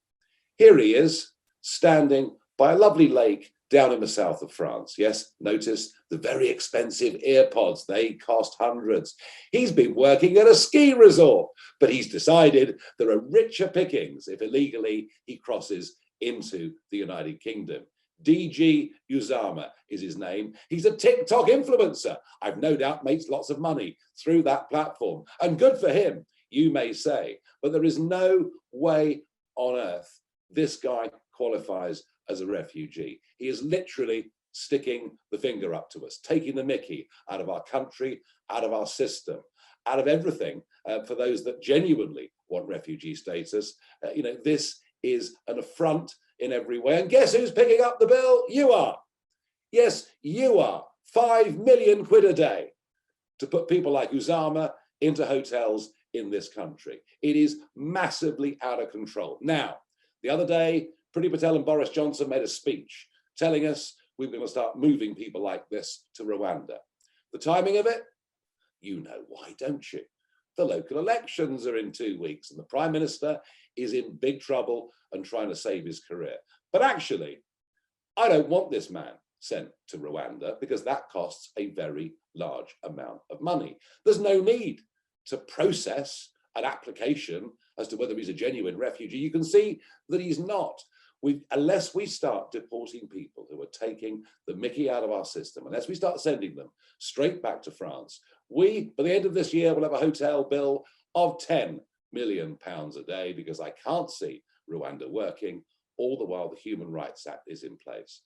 Speaker 2: Here he is, standing by a lovely lake down in the south of France. Yes, notice the very expensive earpods. They cost hundreds. He's been working at a ski resort, but he's decided there are richer pickings if illegally he crosses into the United Kingdom. DG Uzama is his name. He's a TikTok influencer. I've no doubt makes lots of money through that platform. And good for him, you may say. But there is no way on earth this guy qualifies as a refugee. He is literally sticking the finger up to us, taking the mickey out of our country, out of our system, out of everything for those that genuinely want refugee status. This is an affront in every way. And guess who's picking up the bill? You are. Yes, you are. 5 million quid a day to put people like Uzama into hotels in this country. It is massively out of control. Now, the other day, Priti Patel and Boris Johnson made a speech telling us we were going to start moving people like this to Rwanda. The timing of it? You know why, don't you? The local elections are in 2 weeks and the Prime Minister is in big trouble and trying to save his career. But actually, I don't want this man sent to Rwanda because that costs a very large amount of money. There's no need to process an application as to whether he's a genuine refugee. You can see that he's not. Unless we start deporting people who are taking the mickey out of our system, unless we start sending them straight back to France, we, by the end of this year, will have a hotel bill of £10 million a day because I can't see Rwanda working, all the while the Human Rights Act is in place.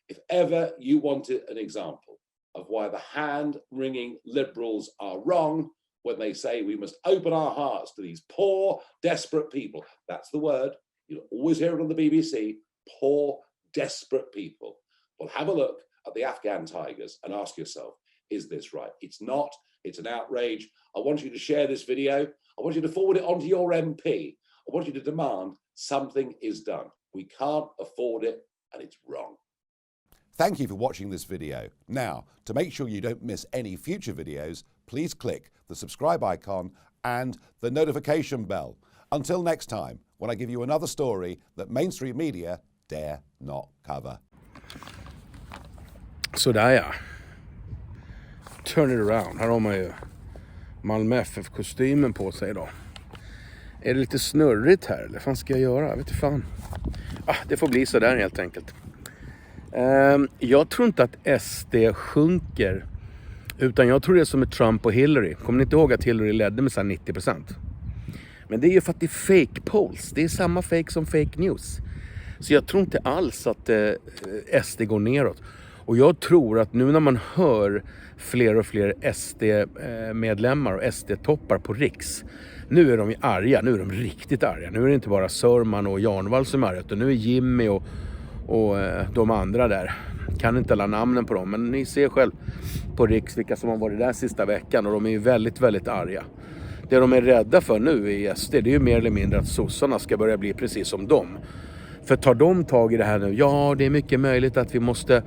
Speaker 2: If ever you wanted an example of why the hand-wringing liberals are wrong when they say we must open our hearts to these poor, desperate people, that's the word. You'll always hear it on the BBC, poor, desperate people. Well, have a look at the Afghan tigers and ask yourself, is this right? It's not. It's an outrage. I want you to share this video. I want you to forward it on to your MP. I want you to demand something is done. We can't afford it, and it's wrong.
Speaker 4: Thank you for watching this video. Now, to make sure you don't miss any future videos, please click the subscribe icon and the notification bell. Until next time, when I give you another story that mainstream media dare not cover.
Speaker 1: Sådär ja. Turn it around. Här har man ju Malmö FF-kostymen på sig idag. Är det lite snurrigt här eller vad fan ska jag göra? Jag vet inte fan. Det får bli så där helt enkelt. Jag tror inte att SD sjunker. Utan jag tror det är som med Trump och Hillary. Kommer ni inte ihåg att Hillary ledde med så 90%? Men det är ju för att det är fake polls. Det är samma fake som fake news. Så jag tror inte alls att SD går neråt. Och jag tror att nu när man hör fler och fler SD-medlemmar och SD-toppar på Riks. Nu är de ju arga. Nu är de riktigt arga. Nu är det inte bara Sörman och Jarnvall som är arga. Utan nu är Jimmy och de andra där. Kan inte alla namnen på dem. Men ni ser själv på Riks vilka som har varit där sista veckan. Och de är ju väldigt, väldigt arga. Det de är rädda för nu i SD, det är ju mer eller mindre att sossarna ska börja bli precis som dem. För tar de tag i det här nu, ja det är mycket möjligt att vi måste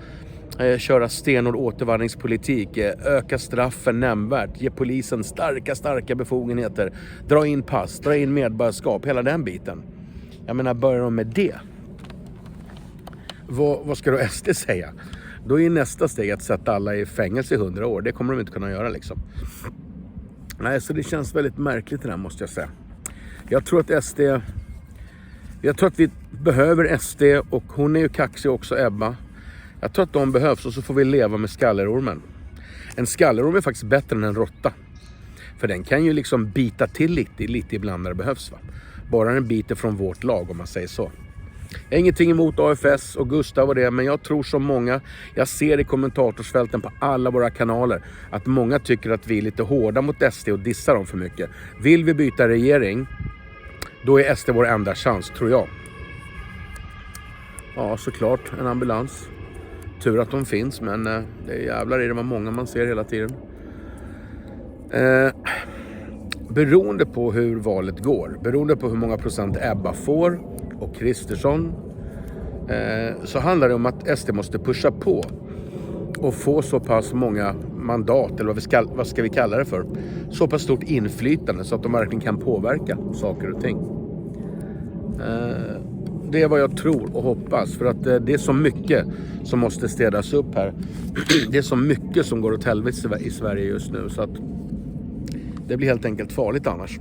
Speaker 1: köra stenhård återvandringspolitik, öka straffen nämnvärt, ge polisen starka befogenheter, dra in pass, dra in medborgarskap, hela den biten. Jag menar, börjar de med det, vad ska då SD säga? Då är nästa steg att sätta alla i fängelse i 100 år. Det kommer de inte kunna göra liksom. Nej, så det känns väldigt märkligt det här, måste jag säga. Jag tror att vi behöver SD, och hon är ju kaxig också, Ebba. Jag tror att de behövs, och så får vi leva med skallerormen. En skallerorm är faktiskt bättre än en råtta. För den kan ju liksom bita till lite ibland när det behövs, va? Bara den biter från vårt lag, om man säger så. Jag har ingenting emot AFS och Gustav och det, men jag tror som många, jag ser i kommentatorsfälten på alla våra kanaler, att många tycker att vi är lite hårda mot SD och dissar dem för mycket. Vill vi byta regering, då är SD vår enda chans, tror jag. Ja, såklart, en ambulans. Tur att de finns, men det är jävlar i det, var många man ser hela tiden. Beroende på hur valet går, beroende på hur många procent Ebba får och Kristersson, så handlar det om att SD måste pusha på och få så pass många mandat, eller vad ska vi kalla det för, så pass stort inflytande så att de verkligen kan påverka saker och ting. Det är vad jag tror och hoppas, för att det är så mycket som måste städas upp här. Det är så mycket som går åt helvete i Sverige just nu, så att det blir helt enkelt farligt annars.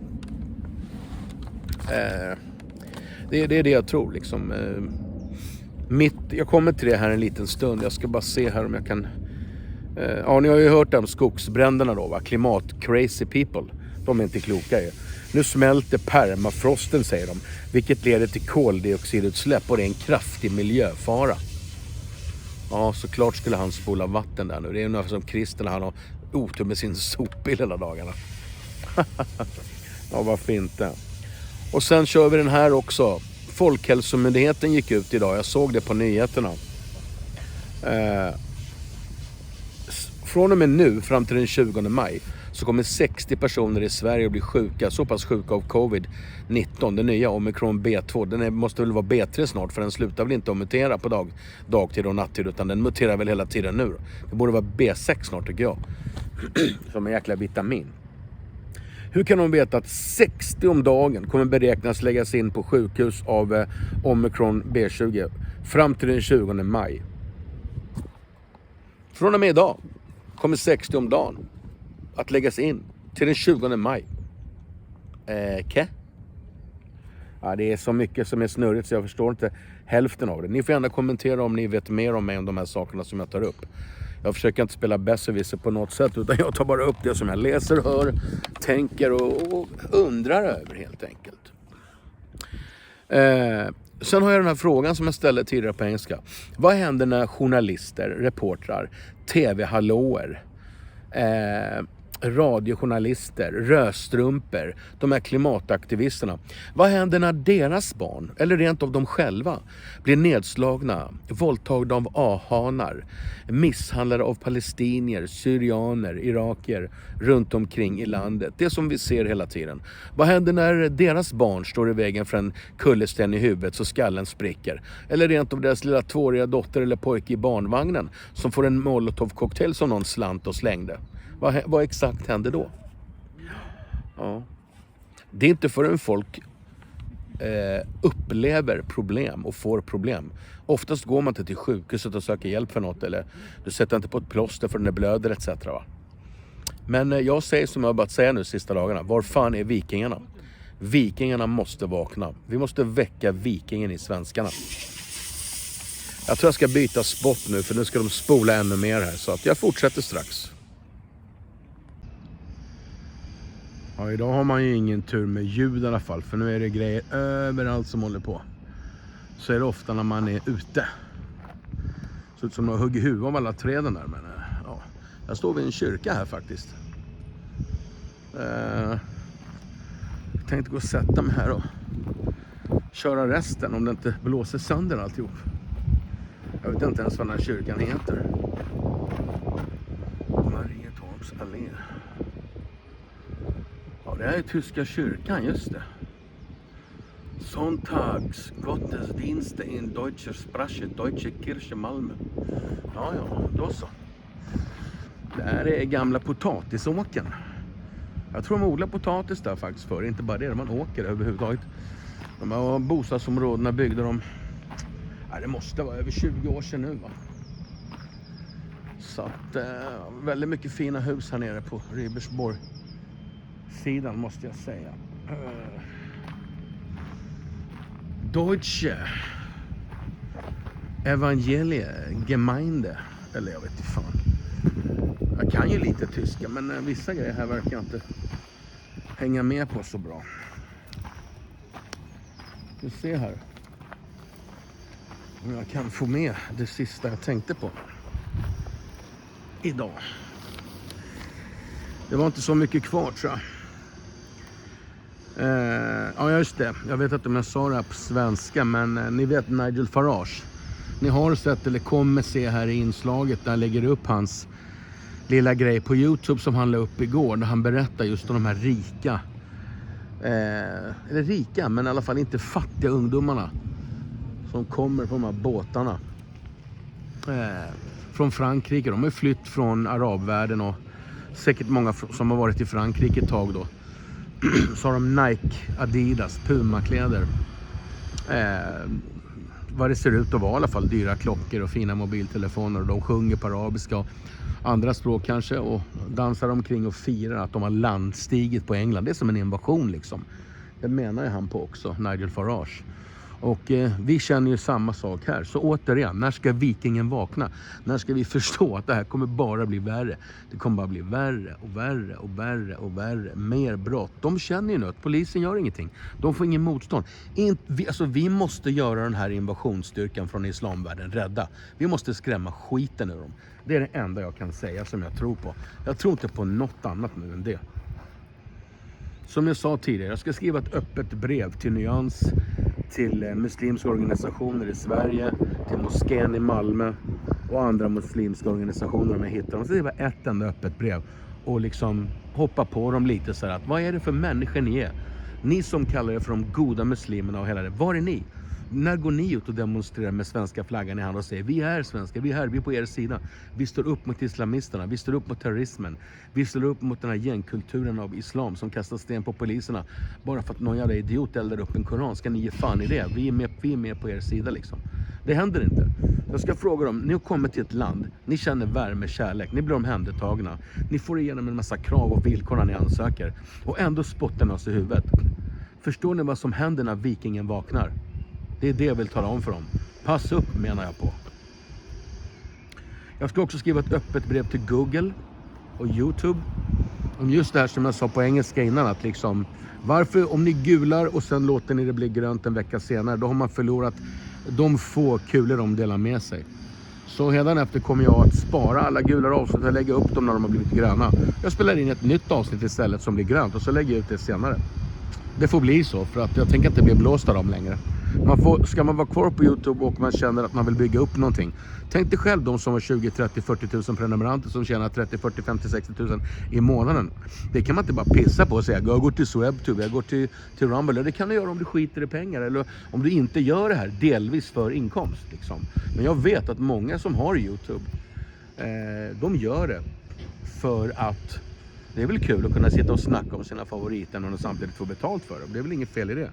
Speaker 1: Det är det jag tror liksom. Jag kommer till det här en liten stund. Jag ska bara se här om jag kan... Ja, ni har ju hört om skogsbränderna då, va? Klimat crazy people. De är inte kloka ju. Nu smälter permafrosten, säger de, vilket leder till koldioxidutsläpp, och det är en kraftig miljöfara. Ja, såklart skulle han spola vatten där nu. Det är ungefär som Christer, han har otur med sin sopbil hela dagarna. Ja, varför inte? Och sen kör vi den här också. Folkhälsomyndigheten gick ut idag. Jag såg det på nyheterna. Från och med nu fram till den 20 maj så kommer 60 personer i Sverige att bli sjuka, så pass sjuka av covid-19, den nya omikron B2. Den måste väl vara B3 snart, för den slutar väl inte att mutera på dagtid och nattid, utan den muterar väl hela tiden nu. Det borde vara B6 snart, tycker jag. Som en jäkla vitamin. Hur kan de veta att 60 om dagen kommer beräknas läggas in på sjukhus av omikron B20 fram till den 20 maj? Från och med idag kommer 60 om dagen att läggas in till den 20 maj. Ja, det är så mycket som är snurrigt så jag förstår inte hälften av det. Ni får gärna kommentera om ni vet mer om mig om de här sakerna som jag tar upp. Jag försöker inte spela besserwisser på något sätt, utan jag tar bara upp det som jag läser, hör, tänker och undrar över helt enkelt. Sen har jag den här frågan som jag ställde tidigare på engelska. Vad händer när journalister, reportrar, tv-hallåer, radiojournalister, rödstrumpor, de här klimataktivisterna, vad händer när deras barn, eller rent av de själva, blir nedslagna, våldtagna av ahanar, misshandlade av palestinier, syrianer, irakier runt omkring i landet? Det som vi ser hela tiden. Vad händer när deras barn står i vägen för en kullersten i huvudet så skallen spricker? Eller rent av deras lilla 2-åriga dotter eller pojke i barnvagnen som får en molotov-cocktail som någon slant och slängde? Vad exakt händer då? Ja. Det är inte förrän folk upplever problem och får problem. Oftast går man inte till sjukhuset och söker hjälp för något, eller du sätter inte på ett plåster för den är blöder etc. Va? Men jag säger som jag har börjat säga nu sista dagarna. Var fan är vikingarna? Vikingarna måste vakna. Vi måste väcka vikingen i svenskarna. Jag tror jag ska byta spot nu, för nu ska de spola ännu mer här. Så att jag fortsätter strax. Ja, idag har man ju ingen tur med ljud i alla fall, för nu är det grejer överallt som håller på. Så är det ofta när man är ute. Så ut som de hugger huvudet av alla träden där, men ja. Jag står vid en kyrka här faktiskt. Jag tänkte gå och sätta mig här och köra resten om det inte blåser sönder alltihop. Jag vet inte ens vad den här kyrkan heter. Marietorps allé. Ja, det här är tyska kyrkan, just det. Sonntags Gottesdienste in deutscher Sprache, Deutsche Kirche Malmö. Ja, då så. Det här är gamla potatisåken. Jag tror de odlar potatis där faktiskt för. Inte bara det, man åker överhuvudtaget. De här bostadsområdena byggde de Ja, det måste vara över 20 år sedan nu, va? Så att väldigt mycket fina hus här nere på Ribersborg-sidan måste jag säga. Deutsche Evangelie-Gemeinde. Eller jag vet inte fan. Jag kan ju lite tyska, men vissa grejer här verkar jag inte hänga med på så bra. Du ser här. Om jag kan få med det sista jag tänkte på idag. Det var inte så mycket kvar, tror jag. Ja, just det. Jag vet inte om jag sa det här på svenska, men ni vet Nigel Farage. Ni har sett eller kommer se här i inslaget där han lägger upp hans lilla grej på YouTube som han la upp igår. Där han berättar just om de här rika, eller rika, men i alla fall inte fattiga ungdomarna som kommer på de här båtarna från Frankrike. De har flytt från arabvärlden och säkert många som har varit i Frankrike ett tag då. Så har de Nike, Adidas, Puma-kläder. Vad det ser ut att vara i alla fall. Dyra klockor och fina mobiltelefoner. Och de sjunger på arabiska och andra språk kanske. Och dansar omkring och firar att de har landstigit på England. Det är som en invasion liksom. Det menar ju han på också, Nigel Farage. Och vi känner ju samma sak här. Så återigen, när ska vikingen vakna? När ska vi förstå att det här kommer bara bli värre? Det kommer bara bli värre och värre och värre och värre. Mer brott. De känner ju något. Polisen gör ingenting. De får ingen motstånd. Vi måste göra den här invasionsstyrkan från islamvärlden rädda. Vi måste skrämma skiten ur dem. Det är det enda jag kan säga som jag tror på. Jag tror inte på något annat nu än det. Som jag sa tidigare, jag ska skriva ett öppet brev till Nyans, till muslimska organisationer i Sverige, till moskén i Malmö och andra muslimska organisationer om jag hittar dem. Så det var ett enda öppet brev och liksom hoppa på dem lite så här att vad är det för människor ni är? Ni som kallar er för de goda muslimerna och hela det, var är ni? När går ni ut och demonstrerar med svenska flaggan i hand och säger vi är svenska, vi är här, vi är på er sida. Vi står upp mot islamisterna, vi står upp mot terrorismen. Vi står upp mot den här gängkulturen av islam som kastar sten på poliserna. Bara för att någon jävla idiot eldar upp en koran ska ni ge fan i det. Vi är med på er sida liksom. Det händer inte. Jag ska fråga dem, ni har kommit till ett land, ni känner värme, kärlek, ni blir omhändertagna. Ni får igenom en massa krav och villkor när ni ansöker. Och ändå spottar ni oss i huvudet. Förstår ni vad som händer när vikingen vaknar? Det är det jag vill tala om för dem. Pass upp menar jag på. Jag ska också skriva ett öppet brev till Google och YouTube. Om just det här som jag sa på engelska innan. Att liksom, varför om ni gular och sen låter ni det bli grönt en vecka senare. Då har man förlorat de få kulor de delar med sig. Så hädanefter kommer jag att spara alla gula avsnitt och lägga upp dem när de har blivit gröna. Jag spelar in ett nytt avsnitt istället som blir grönt och så lägger jag ut det senare. Det får bli så för att jag tänker inte bli blåst av dem längre. Ska man vara kvar på YouTube och man känner att man vill bygga upp någonting. Tänk dig själv de som har 20, 30, 40 000 prenumeranter som tjänar 30, 40, 50, 60 000 i månaden. Det kan man inte bara pissa på och säga jag går till Swebtube, jag går till Rumble. Det kan du göra om du skiter i pengar eller om du inte gör det här delvis för inkomst. Liksom. Men jag vet att många som har YouTube, de gör det för att det är väl kul att kunna sitta och snacka om sina favoriter och samtidigt få betalt för det. Det är väl inget fel i det.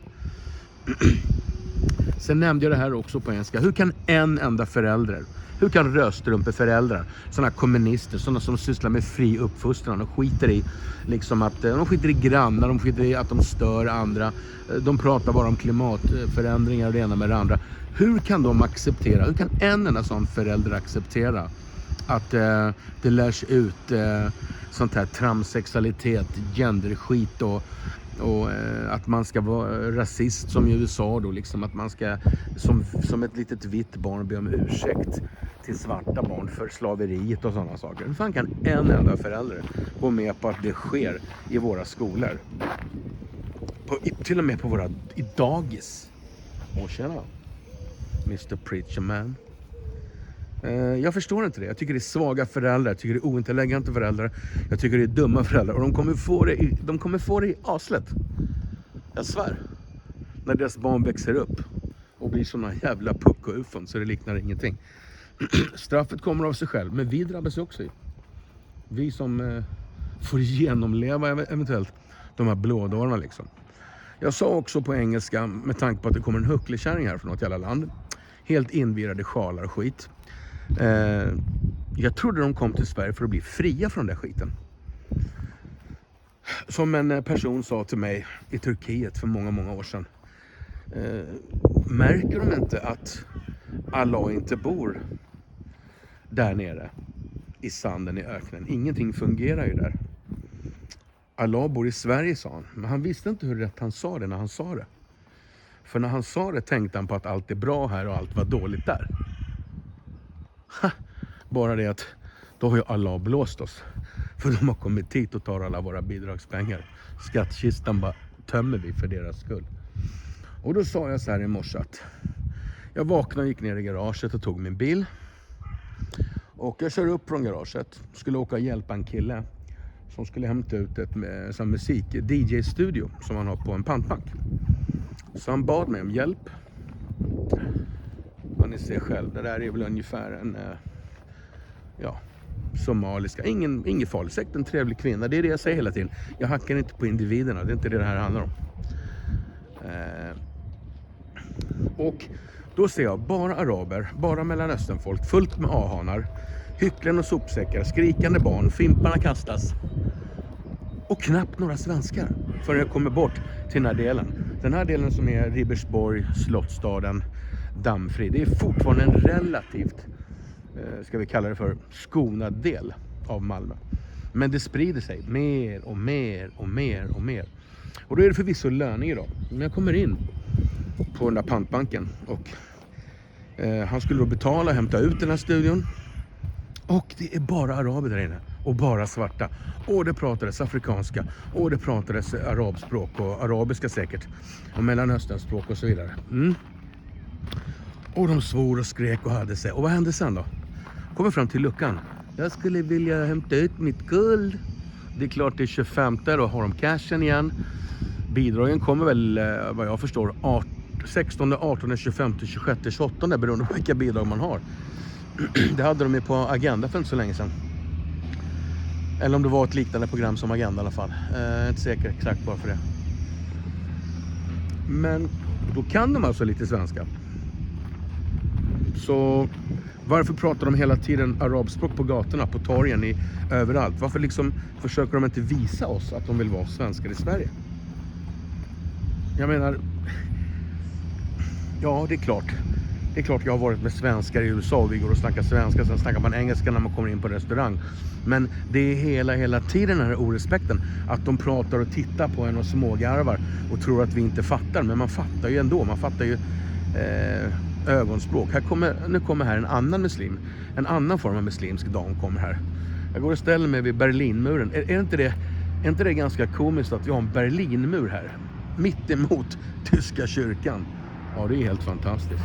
Speaker 1: Sen nämnde jag det här också på engelska. Hur kan en enda förälder, hur kan rödstrumpeföräldrar, sådana kommunister, sådana som sysslar med fri uppfostran och skiter i liksom att de skiter i grannar, de skiter i att de stör andra, de pratar bara om klimatförändringar och det ena med det andra. Hur kan de acceptera, hur kan en enda sån förälder acceptera att det lärs ut sånt här tramsexualitet, genderskit och att man ska vara rasist som i USA då liksom, att man ska som ett litet vitt barn be om ursäkt till svarta barn för slaveriet och sådana saker. Hur fan kan en enda förälder gå med på att det sker i våra skolor? Till och med på våra dagis. Åh tjena, Mr. Preacher Man. Jag förstår inte det. Jag tycker det är svaga föräldrar. Jag tycker det är ointelligenta föräldrar. Jag tycker det är dumma föräldrar. Och de kommer få det i aslet. Jag svär. När deras barn växer upp och blir såna jävla pucko-ufon så det liknar ingenting. Straffet kommer av sig själv. Men vi drabbas också. Vi som får genomleva eventuellt de här blådagarna liksom. Jag sa också på engelska med tanke på att det kommer en hucklekärring här från något jävla land. Helt invirade sjalar och skit. Jag trodde de kom till Sverige för att bli fria från den skiten. Som en person sa till mig i Turkiet för många år sedan. Märker de inte att Allah inte bor där nere i sanden i öknen? Ingenting fungerar ju där. Allah bor i Sverige, sa han. Men han visste inte hur rätt han sa det när han sa det. För när han sa det tänkte han på att allt är bra här och allt var dåligt där. Bara det att då har ju Allah blåst oss. För de har kommit hit och tar alla våra bidragspengar. Skattkistan bara tömmer vi för deras skull. Och då sa jag så här i morse att jag vaknade och gick ner i garaget och tog min bil. Och jag kör upp från garaget. Skulle åka och hjälpa en kille som skulle hämta ut ett musik DJ-studio som han har på en pantbank. Så han bad mig om hjälp. Och ni ser själv, det där är väl ungefär en somaliska. Ingen farlig sekt, en trevlig kvinna. Det är det jag säger hela tiden. Jag hackar inte på individerna, det är inte det här handlar om. Och då ser jag bara araber, bara mellanösternfolk, fullt med ahanar, hycklen och sopsäckar, skrikande barn, fimparna kastas. Och knappt några svenskar förrän jag kommer bort till den här delen. Den här delen som är Ribersborg, Slottstaden, Dammfri. Det är fortfarande en relativt, ska vi kalla det för, skonad del av Malmö. Men det sprider sig mer och mer och mer och mer. Och då är det förvisso löning idag. Men jag kommer in på den där pantbanken och han skulle då betala och hämta ut den här studion. Och det är bara araber där inne. Och bara svarta. Och det pratades afrikanska. Och det pratades arabspråk och arabiska säkert. Och mellanösternspråk och så vidare. Och de svor och skrek och hade sig. Och vad hände sen då? Kommer fram till luckan. Jag skulle vilja hämta ut mitt guld. Det är klart det är 25 och har de cashen igen. Bidragen kommer väl, vad jag förstår, 16, 18, 25, 26, 28 beroende på vilka bidrag man har. Det hade de ju på Agenda för inte så länge sedan. Eller om det var ett liknande program som Agenda i alla fall. Jag är inte säker exakt bara för det. Men då kan de alltså lite svenska. Så varför pratar de hela tiden arabspråk på gatorna, på torgen, överallt? Varför liksom försöker de inte visa oss att de vill vara svenskar i Sverige? Jag menar, ja, det är klart. Det är klart jag har varit med svenskar i USA och vi går och snackar svenska, sen snackar man engelska när man kommer in på restaurang. Men det är hela tiden den här orespekten att de pratar och tittar på en och smågarvar och tror att vi inte fattar. Men man fattar ju ändå, man fattar ju ögonspråk. Nu kommer här en annan muslim, en annan form av muslimsk dam kommer här. Jag går och ställer mig vid Berlinmuren. Är inte det ganska komiskt att vi har en Berlinmur här? Mitt emot tyska kyrkan. Ja, det är helt fantastiskt.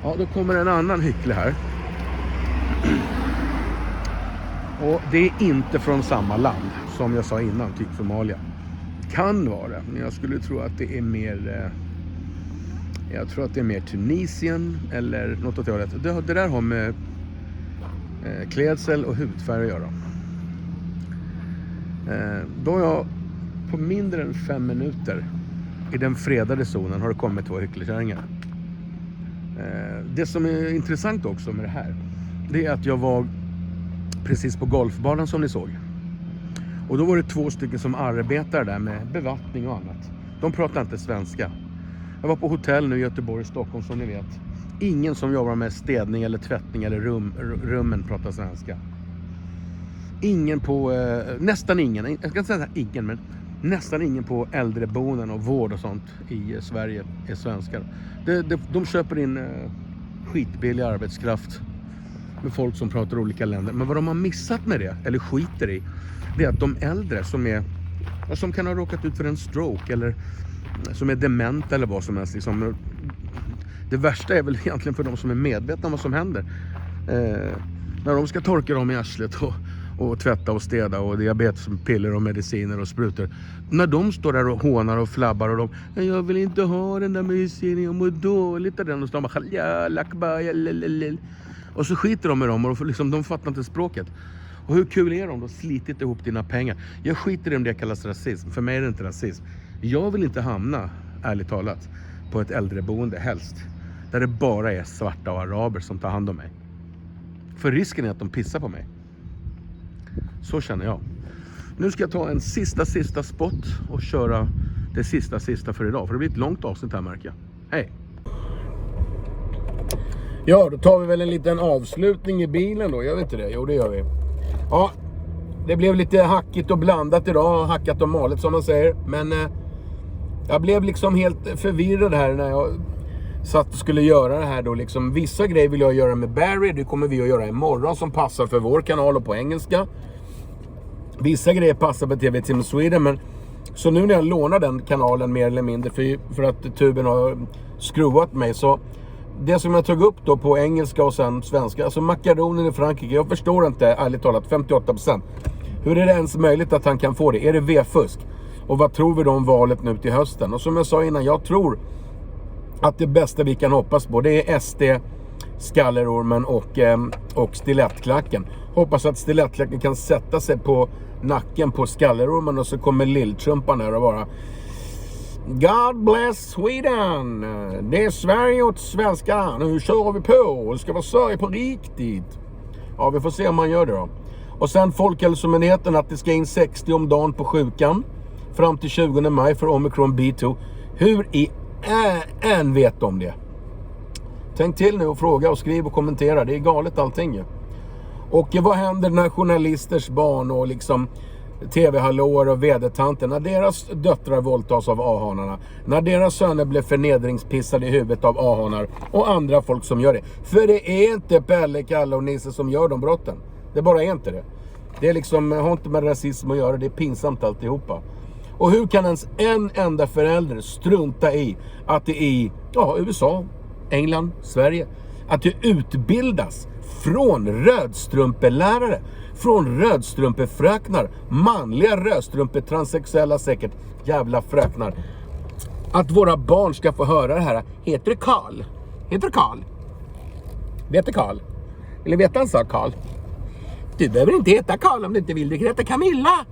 Speaker 1: Ja, då kommer en annan hyckle här. Och det är inte från samma land som jag sa innan, typ Somalia. Kan vara, men jag skulle tro att det är mer... Jag tror att det är mer Tunisien eller något åt det hållet. Det där har med klädsel och hudfärg att göra. Då har jag på mindre än 5 minuter i den fredade zonen har det kommit 2 hycklekärringar. Det som är intressant också med det här, det är att jag var precis på golfbanan som ni såg. Och då var det 2 stycken som arbetar där med bevattning och annat. De pratar inte svenska. Jag var på hotell nu i Göteborg och Stockholm som ni vet. Ingen som jobbar med städning eller tvättning eller rummen pratar svenska. Ingen på, nästan ingen, jag ska inte säga ingen, men nästan ingen på äldreboenden och vård och sånt i Sverige är svenskar. De köper in skitbillig arbetskraft med folk som pratar olika länder. Men vad de har missat med det, eller skiter i, det är att de äldre som kan ha råkat ut för en stroke eller som är dement eller vad som helst. Liksom, det värsta är väl egentligen för de som är medvetna om vad som händer. När de ska torka dem i arslet och tvätta och städa och diabetespiller och mediciner och sprutor. När de står där och hånar och flabbar och jag vill inte ha den där medicinen, jag mår dåligt av den. Och så de bara och så skiter de med dem och liksom, de fattar inte språket. Och hur kul är de då? Slitit ihop dina pengar. Jag skiter i om det kallas rasism. För mig är det inte rasism. Jag vill inte hamna, ärligt talat, på ett äldreboende helst. där det bara är svarta och araber som tar hand om mig. För risken är att de pissar på mig. Så känner jag. Nu ska jag ta en sista spot och köra det sista för idag. För det blir ett långt avsnitt här, märker jag. Hej! Ja, då tar vi väl en liten avslutning i bilen då. Gör vi inte det? Jo, det gör vi. Ja, det blev lite hackigt och blandat idag. Hackat och malet som man säger. Men jag blev liksom helt förvirrad här när jag satt och skulle göra det här då. Liksom, vissa grejer vill jag göra med Barry. Det kommer vi att göra imorgon som passar för vår kanal och på engelska. Vissa grejer passar på Tvtimsweden, men så nu när jag lånar den kanalen mer eller mindre för att tuben har skruvat mig, så det som jag tog upp då på engelska och sen svenska, alltså makaronen i Frankrike, jag förstår inte ärligt talat 58%. Hur är det ens möjligt att han kan få det? Är det V-fusk? Och vad tror vi då om valet nu till hösten? Och som jag sa innan, jag tror att det bästa vi kan hoppas på, det är SD, skallerormen och stilettklacken. Hoppas att stilettklacken kan sätta sig på nacken på skallerormen och så kommer lilltrumpan här och bara God bless Sweden! Det är Sverige åt svenskarna. Nu kör vi på. Det ska vara Sverige på riktigt. Ja, vi får se om man gör det då. Och sen Folkhälsomyndigheten att det ska in 60 om dagen på sjukan fram till 20 maj för Omicron B2. Hur i än vet om det? Tänk till nu och fråga och skriv och kommentera. Det är galet allting ju. Och vad händer när journalisters barn och liksom tv-hallåor och vedertanter, när deras döttrar våldtas av A-hanarna, när deras söner blir förnedringspissade i huvudet av A-hanar och andra folk som gör det. För det är inte Pelle, Kalle och Nisse som gör de brotten. Det bara är inte det. Det är liksom, har inte med rasism att göra, det är pinsamt alltihopa. Och hur kan ens en enda förälder strunta i att det i USA, England, Sverige, att det utbildas från rödstrumpelärare, från rödstrumpefröknar, manliga rödstrumpe-transsexuella säkert, jävla fröknar, att våra barn ska få höra det här. Heter det Karl? Heter det Karl? Vet du Karl? Eller vet han, sa Karl? Du behöver inte heta Karl om du inte vill. Du kan heta Camilla.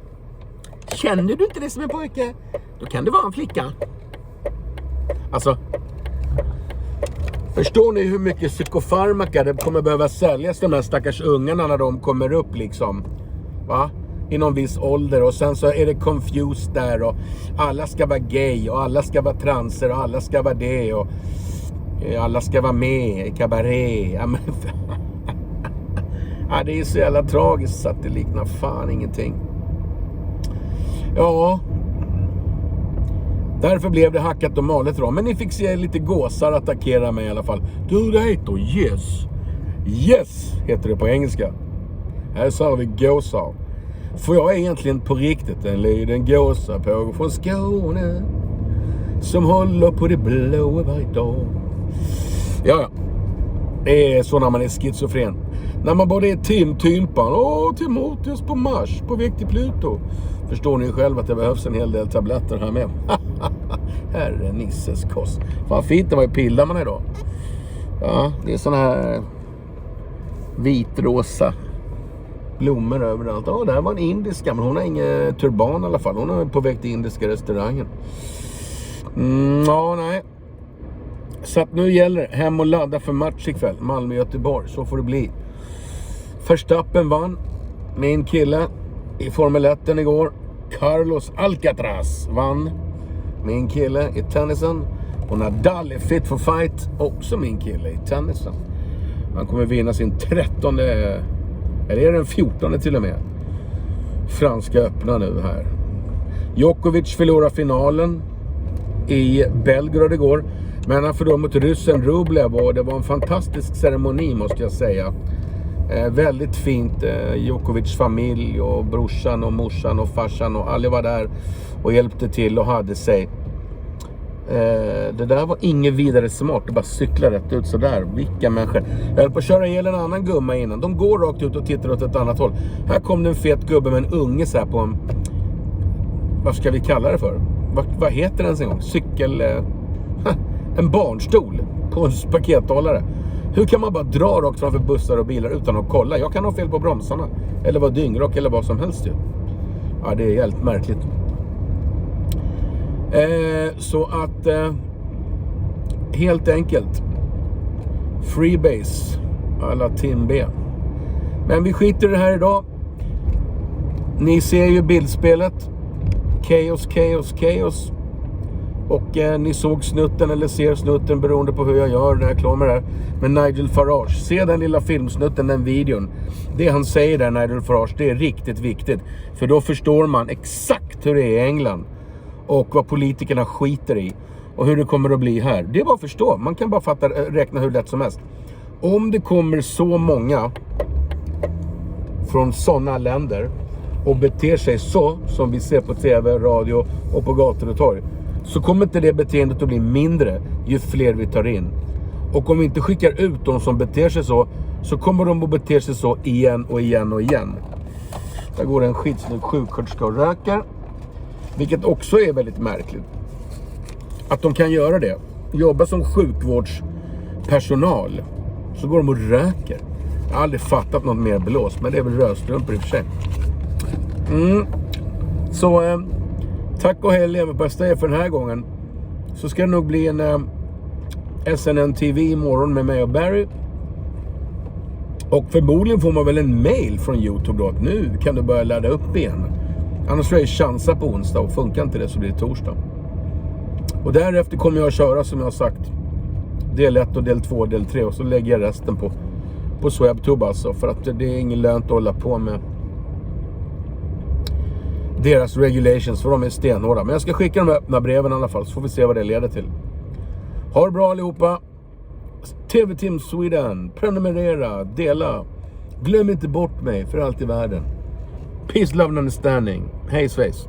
Speaker 1: Känner du inte det som en pojke? Då kan det vara en flicka. Alltså, förstår ni hur mycket psykofarmaka det kommer behöva säljas de här stackars ungarna när de kommer upp liksom, va? I någon viss ålder, och sen så är det confused där och alla ska vara gay och alla ska vara transer och alla ska vara det och alla ska vara med i kabaré. Ja, men ja, det är så jävla tragiskt så att det liknar fan ingenting. Ja, därför blev det hackat och malet då. Men ni fick se lite gåsar attackera mig i alla fall. Du, det heter yes. Yes heter det på engelska. Här sa vi gåsar. För jag är egentligen på riktigt en liten gåsa på från Skåne som håller på det blåa varje dag. Ja. Det är så när man är schizofren. När man både är Tim Tympan och Timoteus på Mars på väg till Pluto. Förstår ni själv att det behövs en hel del tabletter här med. Herre Nisses kost. Fan fint det var ju pillar man idag. Ja, det är såna här vitrosa blommor överallt. Ja, det här var en indiska, men hon har ingen turban i alla fall. Hon är på väg till indiska restaurangen. Ja, nej. Så att nu gäller det hem och ladda för match ikväll. Malmö-Göteborg, så får det bli. Verstappen vann. Min kille i Formel 1 igår. Carlos Alcatraz vann. Min kille i tennisen. Och Nadal är fit for fight. Också min kille i tennisen. Han kommer vinna sin 13:e, eller är det den 14:e till och med, franska öppna nu här. Djokovic förlorar finalen i Belgrad igår. Men han förlorade mot ryssen Rublev och det var en fantastisk ceremoni måste jag säga. Väldigt fint. Djokovics familj och brorsan och morsan och farsan och alla var där och hjälpte till och hade sig. Det där var inget vidare smart. Det bara cykla rätt ut sådär. Vilka människor. Jag höll på att köra ihjäl en annan gumma innan. De går rakt ut och tittar åt ett annat håll. Här kom det en fet gubbe med en unge så här på en, vad ska vi kalla det för? Vad heter den en gång? Cykel... en barnstol på en pakethållare. Hur kan man bara dra rakt framför bussar och bilar utan att kolla? Jag kan ha fel på bromsarna. Eller vara dyngrak eller vad som helst ju. Ja, det är helt märkligt. Så att helt enkelt Freebase alla Team B. Men vi skiter i det här idag. Ni ser ju bildspelet. Chaos. Och ni såg snutten eller ser snutten beroende på hur jag gör när jag är klar med det här. Med Nigel Farage. Se den lilla filmsnutten, den videon. Det han säger där, Nigel Farage, det är riktigt viktigt. För då förstår man exakt hur det är i England. Och vad politikerna skiter i. Och hur det kommer att bli här. Det är bara att förstå. Man kan bara räkna hur lätt som helst. Om det kommer så många från sådana länder och beter sig så som vi ser på tv, radio och på gator och torg, så kommer inte det beteendet att bli mindre ju fler vi tar in. Och om vi inte skickar ut de som beter sig så kommer de att bete sig så igen och igen och igen. Där går en skitsnygg sjuksköterska och röker. Vilket också är väldigt märkligt. Att de kan göra det. Jobba som sjukvårdspersonal. Så går de och röker. Jag har aldrig fattat något mer blås. Men det är väl rödstrumpor i och för sig. Så tack och hej leverpastej för den här gången. Så ska det nog bli en SNN TV imorgon med mig och Barry. Och förmodligen får man väl en mail från YouTube då. Att nu kan du börja ladda upp igen. Annars tror jag chansa på onsdag. Och funkar inte det så blir det torsdag. Och därefter kommer jag att köra som jag har sagt. Del 1 och del 2 och del 3. Och så lägger jag resten på Swebtube alltså. För att det är ingen lönt att hålla på med deras regulations. För de är stenhårda. Men jag ska skicka de öppna breven i alla fall. Så får vi se vad det leder till. Ha det bra allihopa. Tvtimsweden. Prenumerera. Dela. Glöm inte bort mig för allt i världen. Peace, love and understanding. Hej svejs.